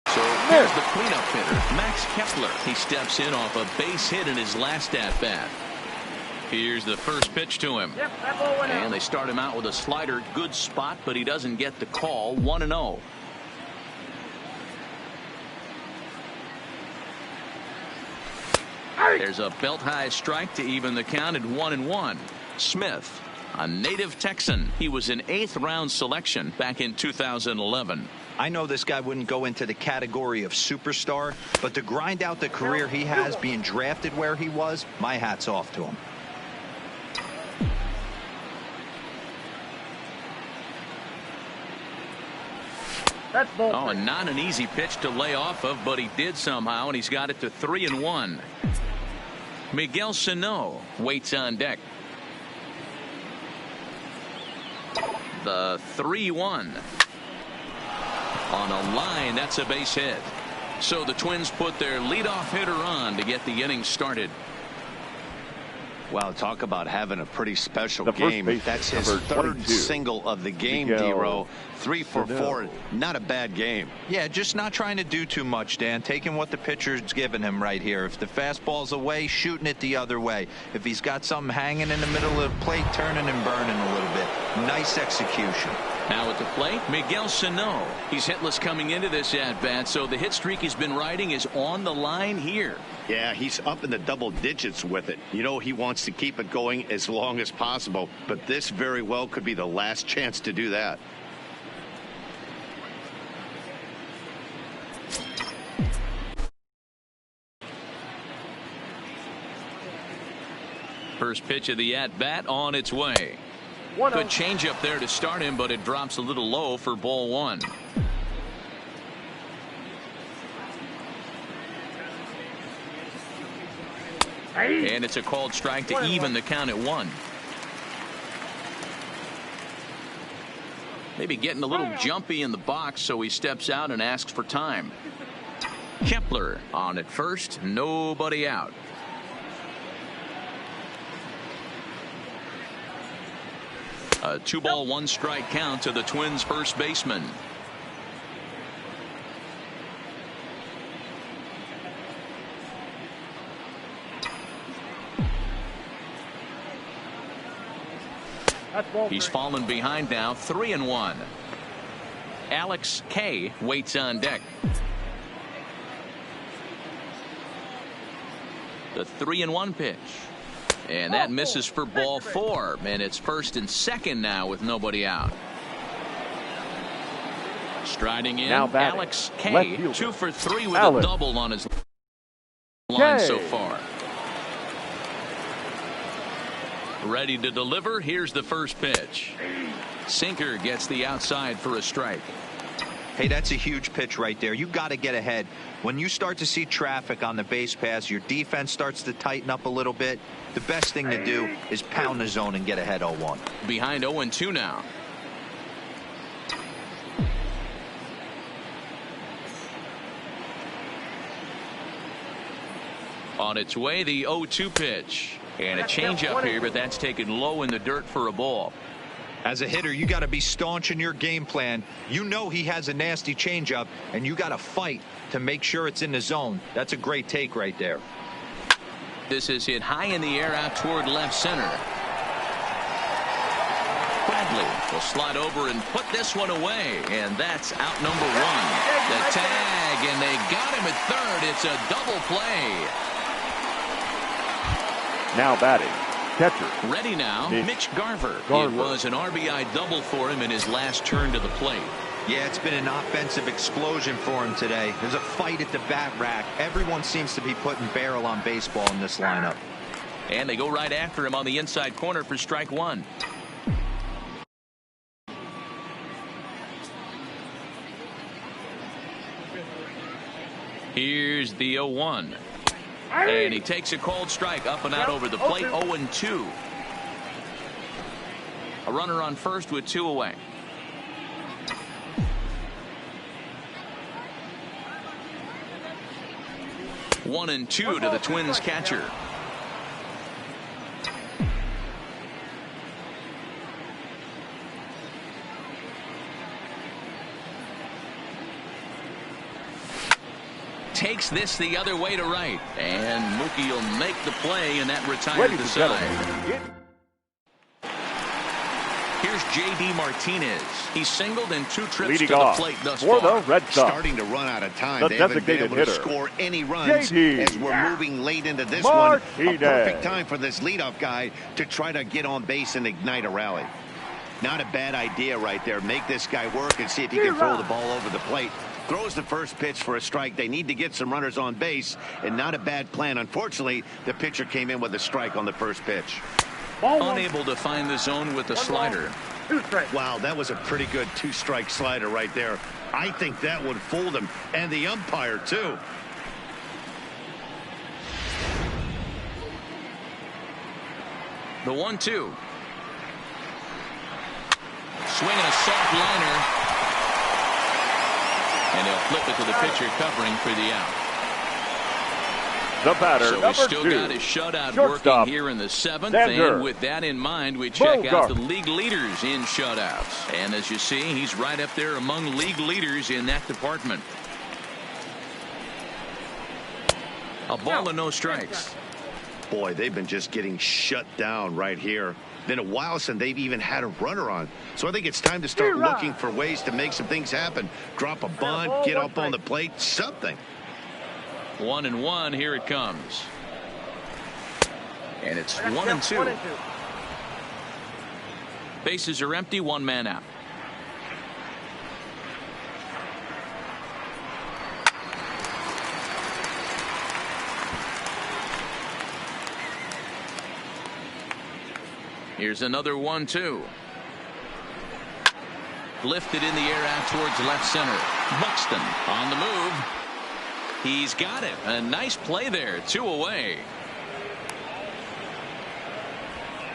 So Here's the cleanup hitter, Max Kepler. He steps in off a base hit in his last at-bat. Here's the first pitch to him. And they start him out with a slider. Good spot, but he doesn't get the call. 1-0. There's a belt-high strike to even the count at 1-1. Smith, a native Texan. He was an 8th-round selection back in 2011.
I know this guy wouldn't go into the category of superstar, but to grind out the career he has being drafted where he was, my hat's off to him.
Oh, and not an easy pitch to lay off of, but he did somehow, and he's got it to 3-1. Miguel Sano waits on deck. The 3-1. On a line, that's a base hit. So the Twins put their leadoff hitter on to get the inning started.
Wow, talk about having a pretty special game. That's his 3rd single of the game, D-Row. 3 for 4. Not a bad game.
Yeah, just not trying to do too much, Dan. Taking what the pitcher's giving him right here. If the fastball's away, shooting it the other way. If he's got something hanging in the middle of the plate, turning and burning a little bit. Nice execution.
Now at the plate, Miguel Sano. He's hitless coming into this at-bat, so the hit streak he's been riding is on the line here.
Yeah, he's up in the double digits with it. You know, he wants to keep it going as long as possible, but this very well could be the last chance to do that.
First pitch of the at-bat on its way. Good changeup there to start him, but it drops a little low for ball 1. And it's a called strike to even the count at 1. Maybe getting a little jumpy in the box, so he steps out and asks for time. Kepler on at first, nobody out. A 2-ball, 1-strike count to the Twins' first baseman. He's fallen behind now, 3-1. Alex K waits on deck. The 3-1 pitch. And that misses for ball 4. And it's 1st and 2nd now with nobody out. Striding in, Alex K. 2 for 3 with a double on his line so far. Ready to deliver. Here's the first pitch. Sinker gets the outside for a strike.
Hey, that's a huge pitch right there. You got to get ahead. When you start to see traffic on the base pass, your defense starts to tighten up a little bit. The best thing to do is pound the zone and get ahead 0-1.
Behind 0-2 now. On its way, the 0-2 pitch. And a changeup here, but that's taken low in the dirt for a ball.
As a hitter, you got to be staunch in your game plan. You know he has a nasty changeup, and you got to fight to make sure it's in the zone. That's a great take right there.
This is hit high in the air out toward left center. Bradley will slide over and put this one away, and that's out number 1. The tag, and they got him at third. It's a double play.
Now batting, catcher.
Ready now, Mitch Garver. It was an RBI double for him in his last turn to the plate.
Yeah, it's been an offensive explosion for him today. There's a fight at the bat rack. Everyone seems to be putting barrel on baseball in this lineup.
And they go right after him on the inside corner for strike 1. Here's the 0-1. And he takes a cold strike up and out over the plate. 0-2. A runner on first with 2 away. 1-2 to the Twins catcher. takes this the other way to right. And Mookie will make the play, and that retires the side. Here's J.D. Martinez. He's singled in 2 trips
Leading
to the
off
plate thus
for
far.
the Red Sox.
Starting to run out of time.
The
They haven't been able
designated
to
hitter,
score any runs
J.D.
as we're moving late into this
Martinez.
one. A perfect time for this leadoff guy to try to get on base and ignite a rally. Not a bad idea right there. Make this guy work and see if he can throw the ball over the plate. Throws the first pitch for a strike. They need to get some runners on base, and not a bad plan. Unfortunately, the pitcher came in with a strike on the first pitch.
Unable to find the zone with the slider.
Wow, that was a pretty good 2-strike slider right there. I think that would fool them, and the umpire, too.
The 1-2. Swinging a soft liner. And he'll flip it to the pitcher covering for the out.
The batter,
so
number
he's still
2.
got his shutout
Shortstop,
working here in the 7th.
Sander.
And with that in mind, we check out
Bogart.
the league leaders in shutouts. And as you see, he's right up there among league leaders in that department. A ball and no strikes.
Boy, they've been just getting shut down right here. Been a while since they've even had a runner on. So I think it's time to start looking for ways to make some things happen. Drop a bunt, get up on the plate, something.
1-1, here it comes. And it's 1-2. Bases are empty, 1 man out. Here's another 1-2. Lifted in the air out towards left center. Buxton on the move. He's got it. A nice play there. 2 away.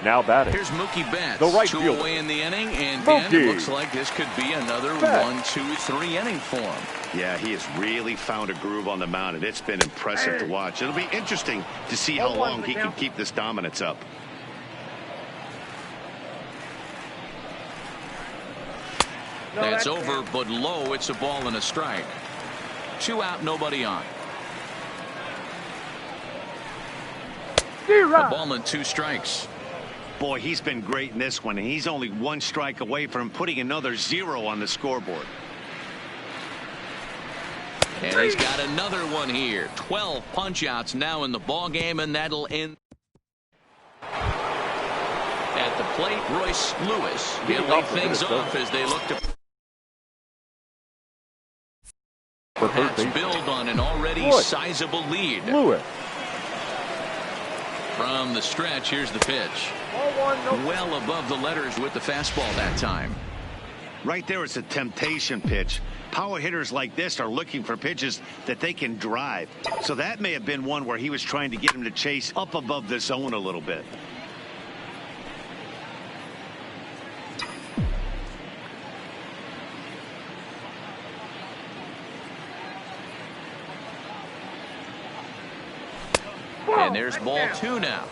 Now batting.
Here's Mookie Betts.
The right
2
fielder.
away in the inning. And Ben, it
Mookie.
looks like this could be another
Betts.
1-2-3 inning for him.
Yeah, he has really found a groove on the mound, and it's been impressive to watch. It'll be interesting to see how long he can keep this dominance up.
That's over, but low. It's a ball and a strike. 2 out, nobody on. A ball and 2 strikes.
Boy, he's been great in this one, and he's only 1 strike away from putting another 0 on the scoreboard.
And he's got another one here. 12 punch-outs now in the ball game, and that'll end. At the plate, Royce Lewis. He'll lead things off as they look to perhaps build on an already sizable lead.
Lewis.
From the stretch, here's the pitch. Well above the letters with the fastball that time.
Right there, it's a temptation pitch. Power hitters like this are looking for pitches that they can drive. So that may have been one where he was trying to get him to chase up above the zone a little bit.
And there's ball 2 now.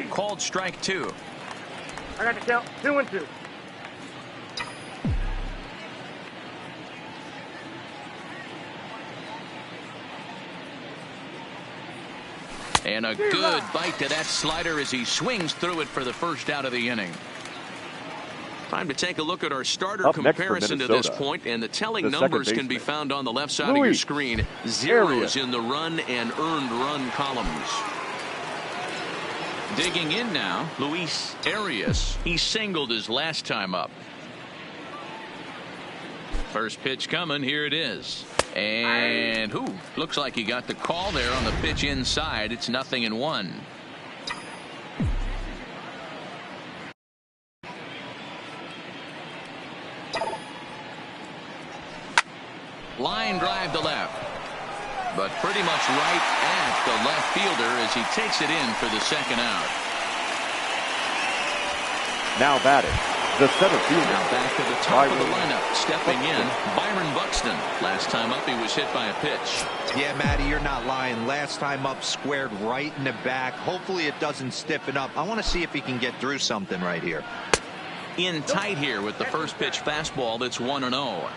Called strike 2.
I got to count 2-2.
And a good bite to that slider as he swings through it for the first out of the inning. Time to take a look at our starter comparison to this point, and the telling numbers can be found on the left side of your screen. Zeros in the run and earned run columns. Digging in now, Luis Arias. He singled his last time up. First pitch coming. Here it is. And looks like he got the call there on the pitch inside. It's 0-1. Line drive to left, but pretty much right at the left fielder as he takes it in for the second out.
Now batting, The center fielder.
Now back to the top of the lineup. Stepping in, Byron Buxton. Last time up, he was hit by a pitch.
Yeah, Matty, you're not lying. Last time up, squared right in the back. Hopefully it doesn't stiffen up. I want to see if he can get through something right here.
In tight here with the first pitch fastball that's 1-0.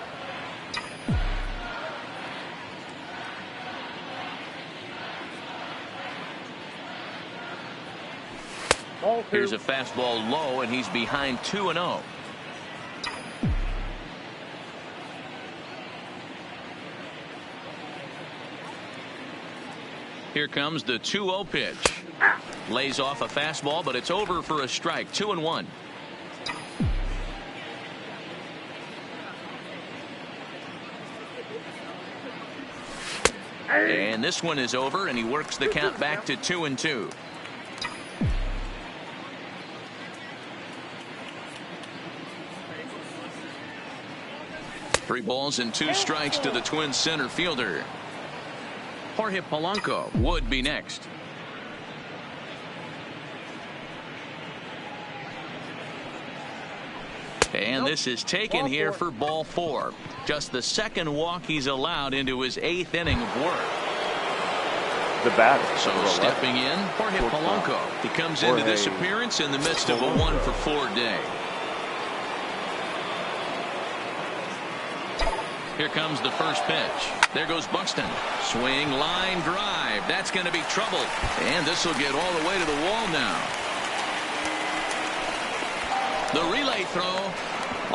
Here's a fastball low, and he's behind 2-0. Here comes the 2-0 pitch. Lays off a fastball, but it's over for a strike. 2-1. And this one is over, and he works the count back to 2-2. Three balls and two strikes to the Twins center fielder. Jorge Polanco would be next. And this is taken here for ball 4. Just the second walk he's allowed into his 8th inning of work.
The batter.
So stepping in, Jorge Polanco. He comes into this appearance in the midst of a 1-for-4 day. Here comes the first pitch. There goes Buxton. Swing, line, drive. That's going to be trouble. And this will get all the way to the wall now. The relay throw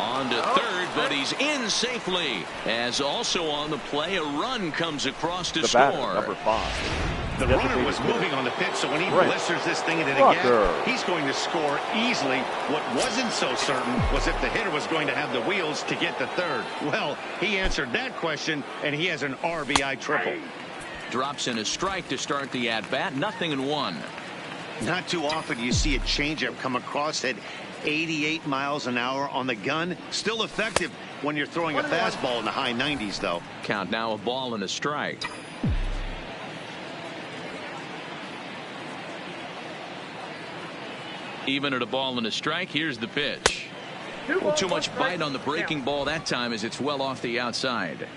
on to third, but he's in safely. As also on the play, a run comes across to score.
Batter, number 5.
The runner was moving on the pitch, so when he blisters this thing into the gap, he's going to score easily. What wasn't so certain was if the hitter was going to have the wheels to get to third. Well, he answered that question, and he has an RBI triple.
Drops in a strike to start the at-bat. 0-1.
Not too often you see a changeup come across at 88 miles an hour on the gun. Still effective when you're throwing a fastball in the high 90s, though.
Count now a ball and a strike. Even at a ball and a strike, here's the pitch. Well, too much bite on the breaking ball that time as it's well off the outside.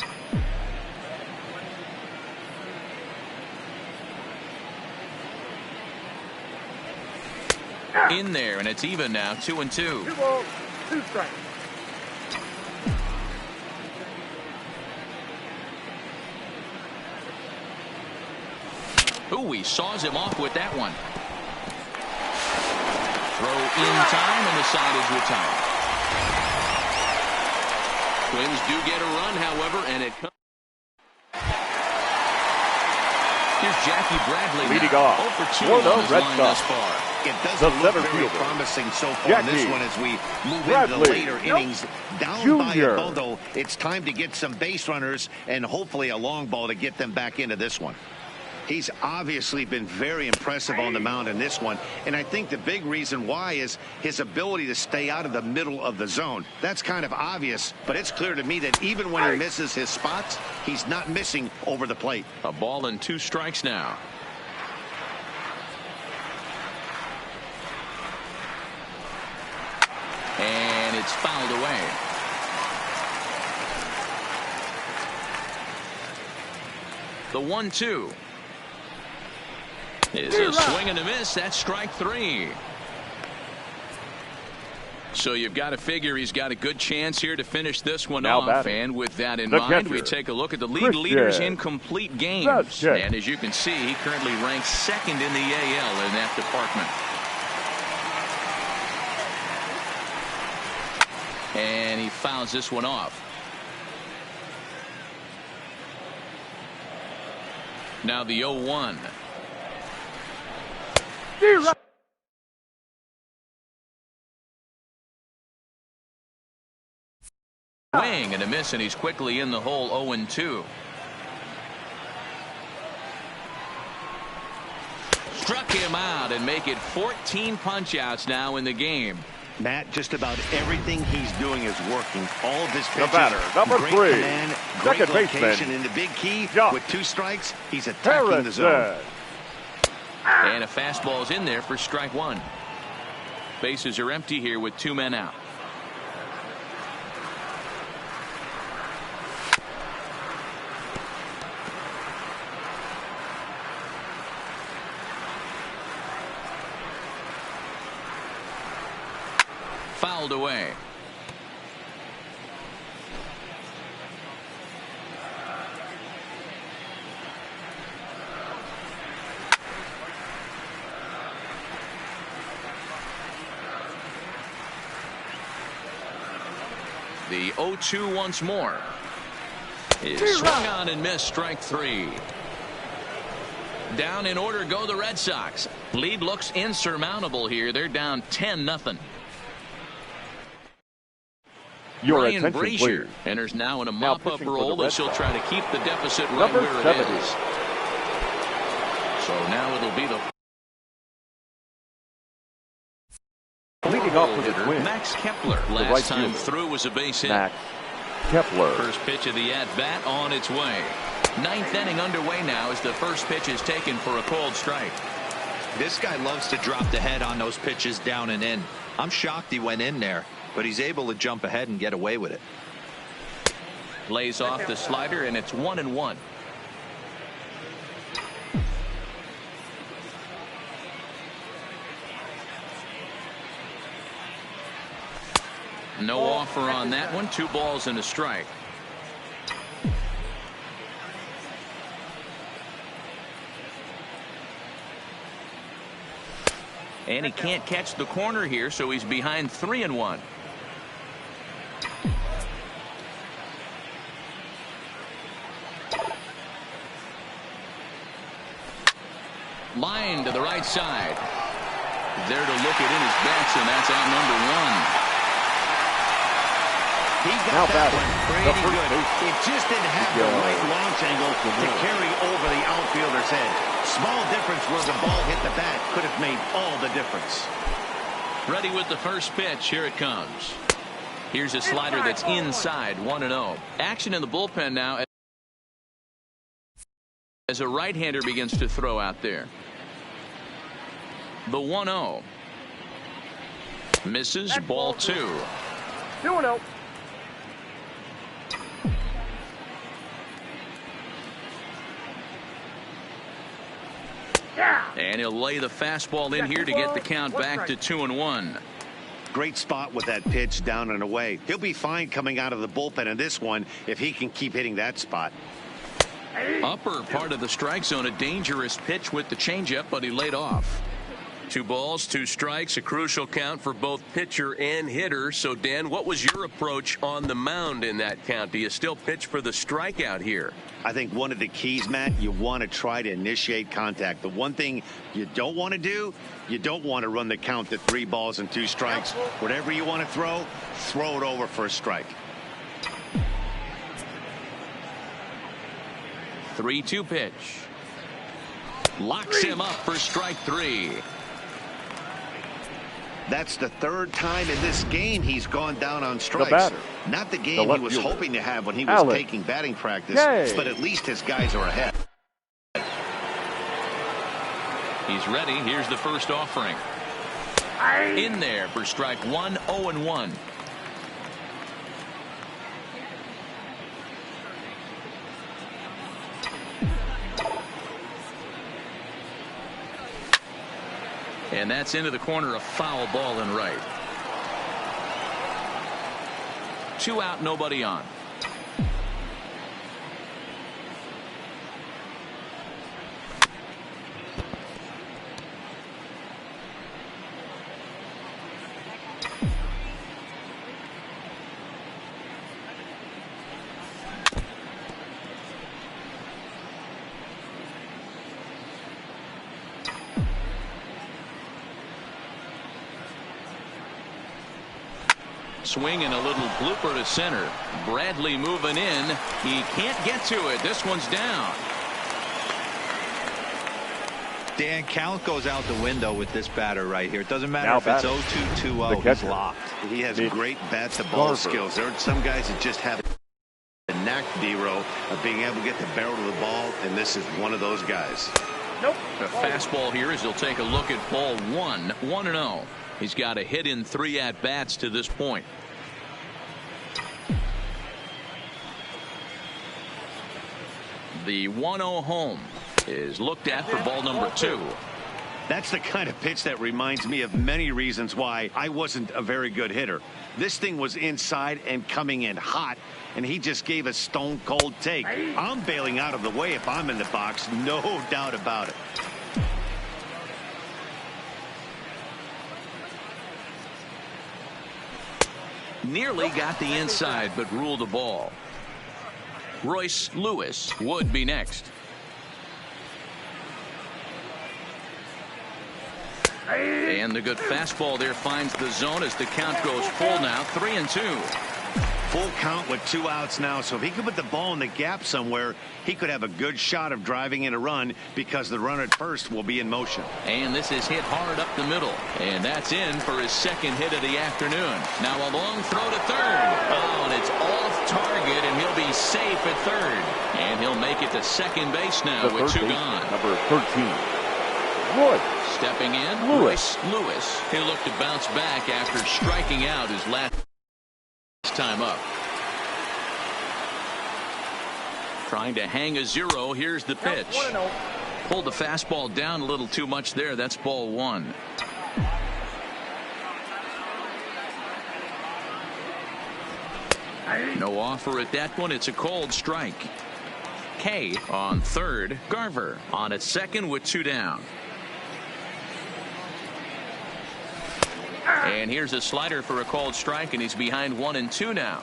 In there, and it's even now, 2-2.
2 balls, 2 strikes.
Ooh, he saws him off with that one. Throw in time, and the side is retired. Twins do get a run, however, and it comes. Here's Jackie Bradley
leading
now.
off.
0 for 2 on his
Red
line
Sox.
thus far.
It doesn't look very promising so far in this one as we move into the later innings. Down by a bundle, it's time to get some base runners and hopefully a long ball to get them back into this one. He's obviously been very impressive on the mound in this one, and I think the big reason why is his ability to stay out of the middle of the zone. That's kind of obvious, but it's clear to me that even when he misses his spots, he's not missing over the plate.
A ball and 2 strikes now. And it's fouled away. The 1-2 is a swing and a miss. That's strike 3. So you've got to figure he's got a good chance here to finish this one off.
Batting.
And with that in mind, we take a look at the league leaders in complete games. And as you can see, he currently ranks 2nd in the AL in that department. And he fouls this one off. Now the 0-1. Swing and a miss, and he's quickly in the hole. 0-2. Struck him out and make it 14 punch-outs now in the game.
Matt, just about everything he's doing is working. All of his pitches,
the batter, number
great
3,
command,
second
great
baseman,
location in the big key. With 2 strikes, he's attacking
Harrison.
the zone.
And a fastball is in there for strike 1. Bases are empty here with 2 men out. fouled away. The 0-2 once more. Is swung on and missed, strike three. Down in order go the Red Sox. Lead looks insurmountable here. They're down 10-0. Ryan Brazier enters now in a mop-up role as he'll try to keep the deficit right where it is. So now it'll be the
leading off with a win.
Max Kepler. Last time through was a base hit.
Max Kepler.
First pitch of the at-bat on its way. Ninth inning underway now as the first pitch is taken for a cold strike.
This guy loves to drop the head on those pitches down and in. I'm shocked he went in there, but he's able to jump ahead and get away with it.
Lays off the slider, and it's 1-1. No offer on that one. 2 balls and a strike. And he can't catch the corner here, so he's behind 3-1. Line to the right side. There to look it in his bets, and that's out number 1.
He got that one pretty good. It just didn't have the right launch angle to carry over the outfielder's head. Small difference where the ball hit the bat could have made all the difference.
Ready with the first pitch. Here it comes. Here's a slider that's inside. 1-0. Action in the bullpen now as a right-hander begins to throw out there. The 1-0. Misses. Ball 2.
2-0.
And he'll lay the fastball in here to get the count back to 2-1.
Great spot with that pitch down and away. He'll be fine coming out of the bullpen in this one if he can keep hitting that spot.
Upper part of the strike zone, a dangerous pitch with the changeup, but he laid off. 2 balls, 2 strikes, a crucial count for both pitcher and hitter. So, Dan, what was your approach on the mound in that count? Do you still pitch for the strikeout here?
I think one of the keys, Matt, you want to try to initiate contact. The one thing you don't want to do, you don't want to run the count to 3 balls and 2 strikes. Whatever you want to throw it over for a strike.
3-2 pitch. Locks him up for strike 3.
That's the 3rd time in this game he's gone down on strikes. Not the game he was hoping to have when he was taking batting practice, but at least his guys are ahead.
He's ready. Here's the first offering. In there for strike 1, 0-1. And that's into the corner, a foul ball and right. 2 out, nobody on. Swing and a little blooper to center. Bradley moving in. He can't get to it. This one's down.
Dan, count goes out the window with this batter right here. It doesn't matter if it's 0-2, 2-0. He's locked.
He has great bat-to-ball skills. There are some guys that just have the knack, D-Row, of being able to get the barrel of the ball, and this is one of those guys.
Nope.
A fastball here as he'll take a look at ball 1. 1-0. He's got a hit in 3 at-bats to this point. The 1-0 home is looked at for ball number 2.
That's the kind of pitch that reminds me of many reasons why I wasn't a very good hitter. This thing was inside and coming in hot, and he just gave a stone-cold take. I'm bailing out of the way if I'm in the box, no doubt about it.
Nearly got the inside, but ruled the ball. Royce Lewis would be next. And the good fastball there finds the zone as the count goes full now, 3-2.
Full count with 2 outs now, so if he could put the ball in the gap somewhere, he could have a good shot of driving in a run because the runner at first will be in motion.
And this is hit hard up the middle, and that's in for his second hit of the afternoon. Now a long throw to third. Oh, and it's off target, and he'll be safe at third. And he'll make it to second base now with 2 gone.
Number 13, Roy.
Stepping in, Royce Lewis. He'll look to bounce back after striking out his last time up. Trying to hang a 0. Here's the pitch. Pulled the fastball down a little too much there. That's ball 1. No offer at that one. It's a cold strike. K on third. Garver on at second with 2 down. And here's a slider for a called strike, and he's behind 1-2 now.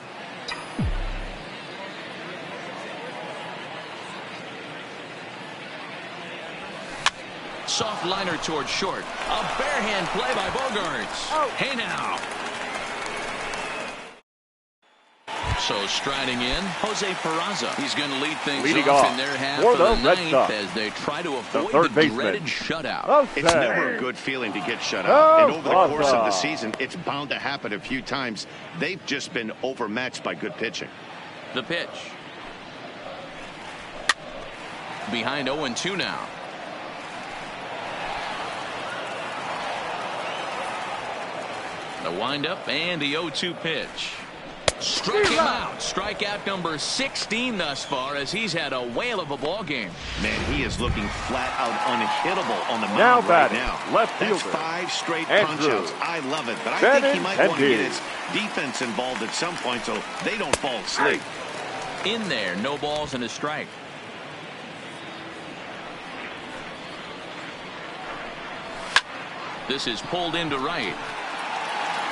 Soft liner toward short. A barehand play by Bogarts.
Oh.
Hey now. So striding in, Jose Peraza. He's going to lead things off in their half of the ninth as they try to avoid the dreaded shutout.
It's never a good feeling to get shut out. And over the course of the season, it's bound to happen a few times. They've just been overmatched by good pitching.
The pitch. Behind 0-2 now. The windup and the 0-2 pitch. Struck him out. Strikeout number 16 thus far as he's had a whale of a ball game.
Man, he is looking flat out unhittable on the mound right now.
Left fielder.
That's 5 straight punch-outs. I love it, but I think he might want to get his defense involved at some point so they don't fall asleep.
In there, no balls and a strike. This is pulled into right.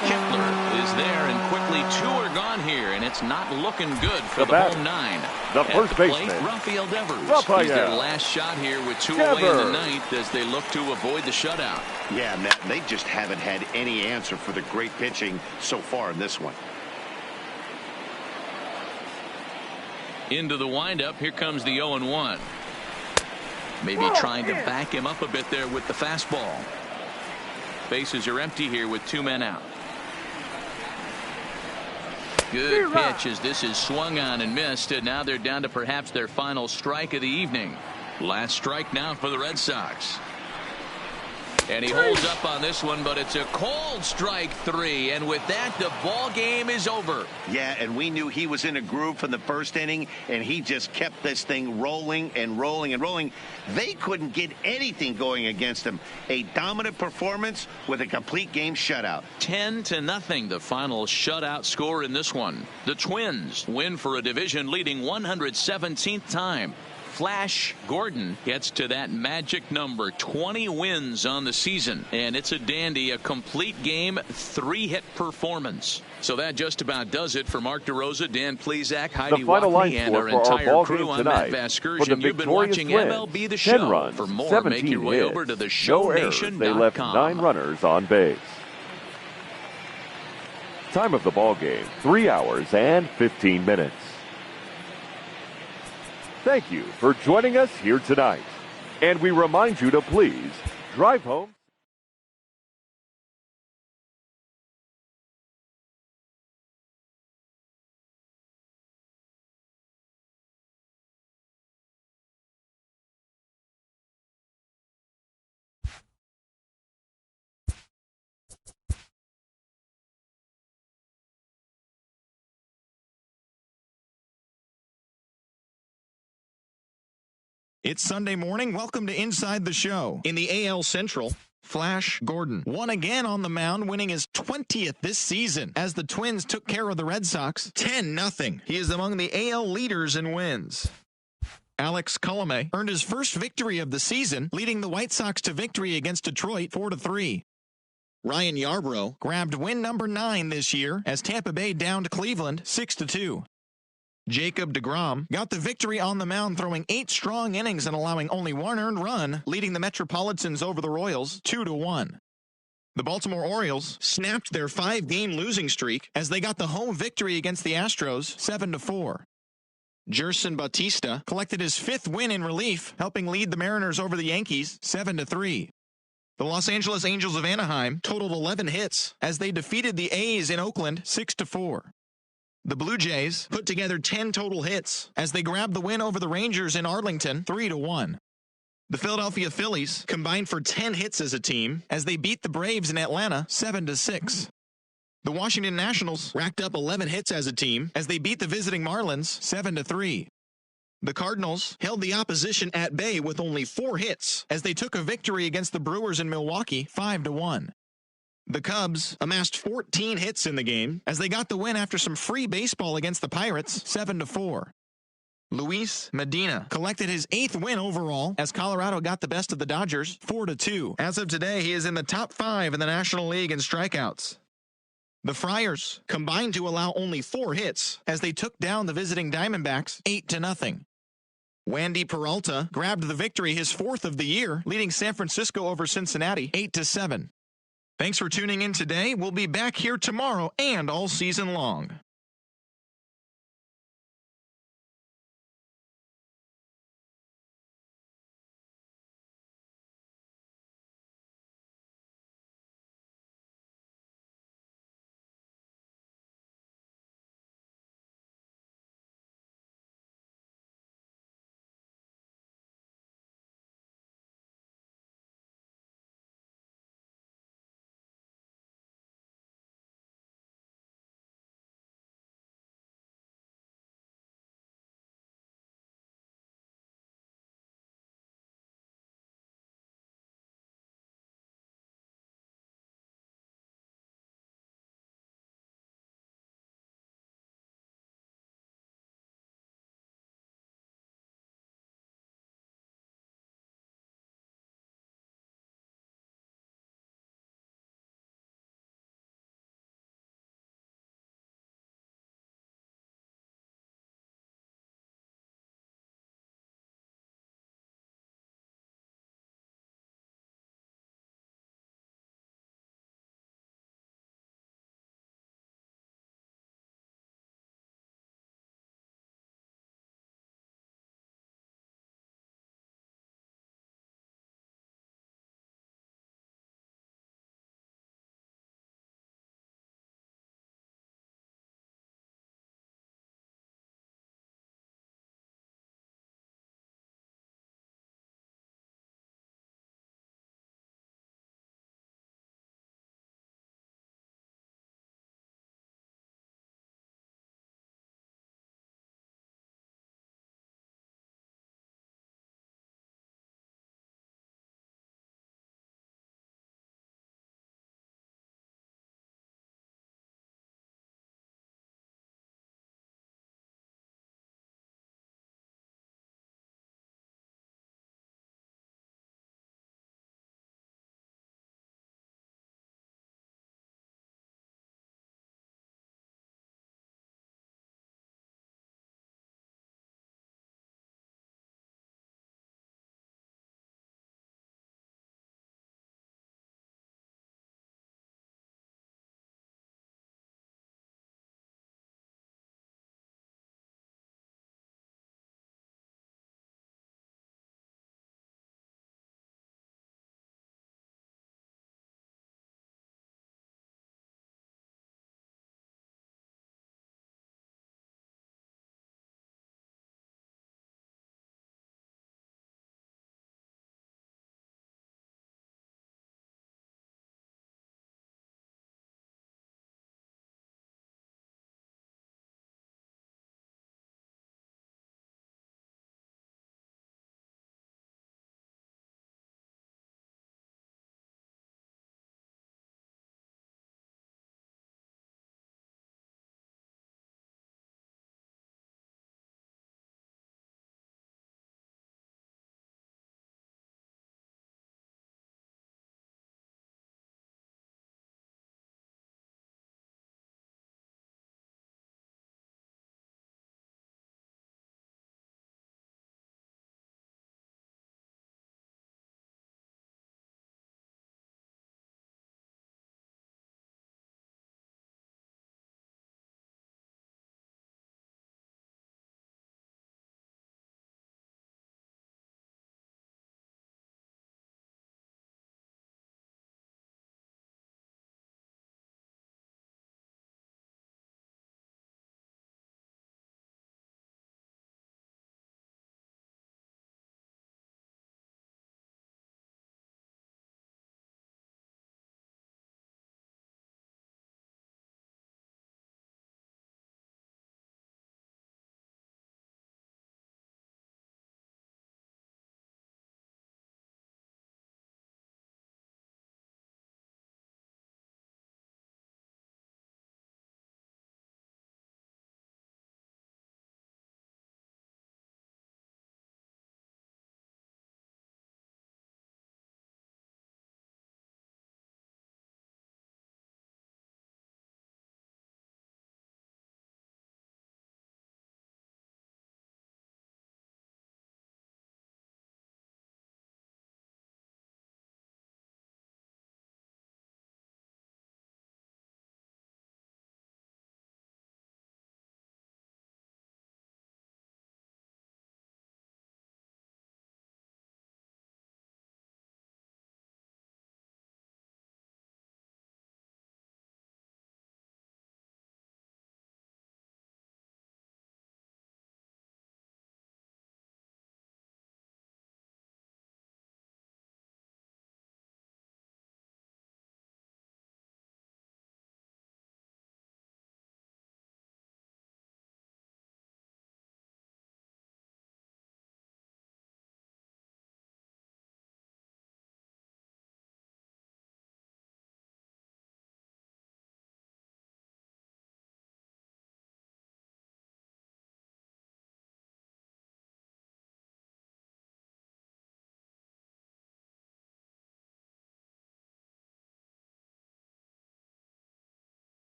Kepler is there, and quickly 2 are gone here, and it's not looking good for the home 9.
The first baseman,
Rafael Devers. He's their last shot here with 2 away in the ninth as they look to avoid the shutout.
Yeah, Matt, they just haven't had any answer for the great pitching so far in this one.
Into the windup, here comes the 0-1. Maybe trying to back him up a bit there with the fastball. Bases are empty here with 2 men out. Good pitch as this is swung on and missed, and now they're down to perhaps their final strike of the evening. Last strike now for the Red Sox. And he holds up on this one, but it's a cold strike 3, and with that the ball game is over.
Yeah, and we knew he was in a groove from the first inning, and he just kept this thing rolling and rolling and rolling. They couldn't get anything going against him. A dominant performance with a complete game shutout.
10-0 the final shutout score in this one. The Twins win for a division leading 117th time. Flash Gordon gets to that magic number, 20 wins on the season, and it's a dandy, a complete game, 3-hit performance. So that just about does it for Mark DeRosa, Dan Plesac, Heidi Wackney, and our entire crew. I'm Matt Vasgersian. You've been watching MLB The Show.
Runs,
for more, make your way over to theshownation.com.
They left 9 runners on base. Time of the ball game, 3 hours and 15 minutes. Thank you for joining us here tonight. And we remind you to please drive home.
It's Sunday morning. Welcome to Inside the Show. In the AL Central, Flash Gordon won again on the mound, winning his 20th this season as the Twins took care of the Red Sox 10-0. He is among the AL leaders in wins. Alex Colomé earned his first victory of the season, leading the White Sox to victory against Detroit 4-3. Ryan Yarbrough grabbed win number 9 this year as Tampa Bay downed Cleveland 6-2. Jacob deGrom got the victory on the mound, throwing 8 strong innings and allowing only 1 earned run, leading the Metropolitans over the Royals 2-1. The Baltimore Orioles snapped their 5-game losing streak as they got the home victory against the Astros 7-4. Gerson Bautista collected his 5th win in relief, helping lead the Mariners over the Yankees 7-3. The Los Angeles Angels of Anaheim totaled 11 hits as they defeated the A's in Oakland 6-4. The Blue Jays put together 10 total hits as they grabbed the win over the Rangers in Arlington 3-1. The Philadelphia Phillies combined for 10 hits as a team as they beat the Braves in Atlanta 7-6. The Washington Nationals racked up 11 hits as a team as they beat the visiting Marlins 7-3. The Cardinals held the opposition at bay with only 4 hits as they took a victory against the Brewers in Milwaukee 5-1. The Cubs amassed 14 hits in the game as they got the win after some free baseball against the Pirates 7-4. Luis Medina collected his 8th win overall as Colorado got the best of the Dodgers 4-2. As of today, he is in the top 5 in the National League in strikeouts. The Friars combined to allow only 4 hits as they took down the visiting Diamondbacks 8-0. Wandy Peralta grabbed the victory, his 4th of the year, leading San Francisco over Cincinnati 8-7. Thanks for tuning in today. We'll be back here tomorrow and all season long.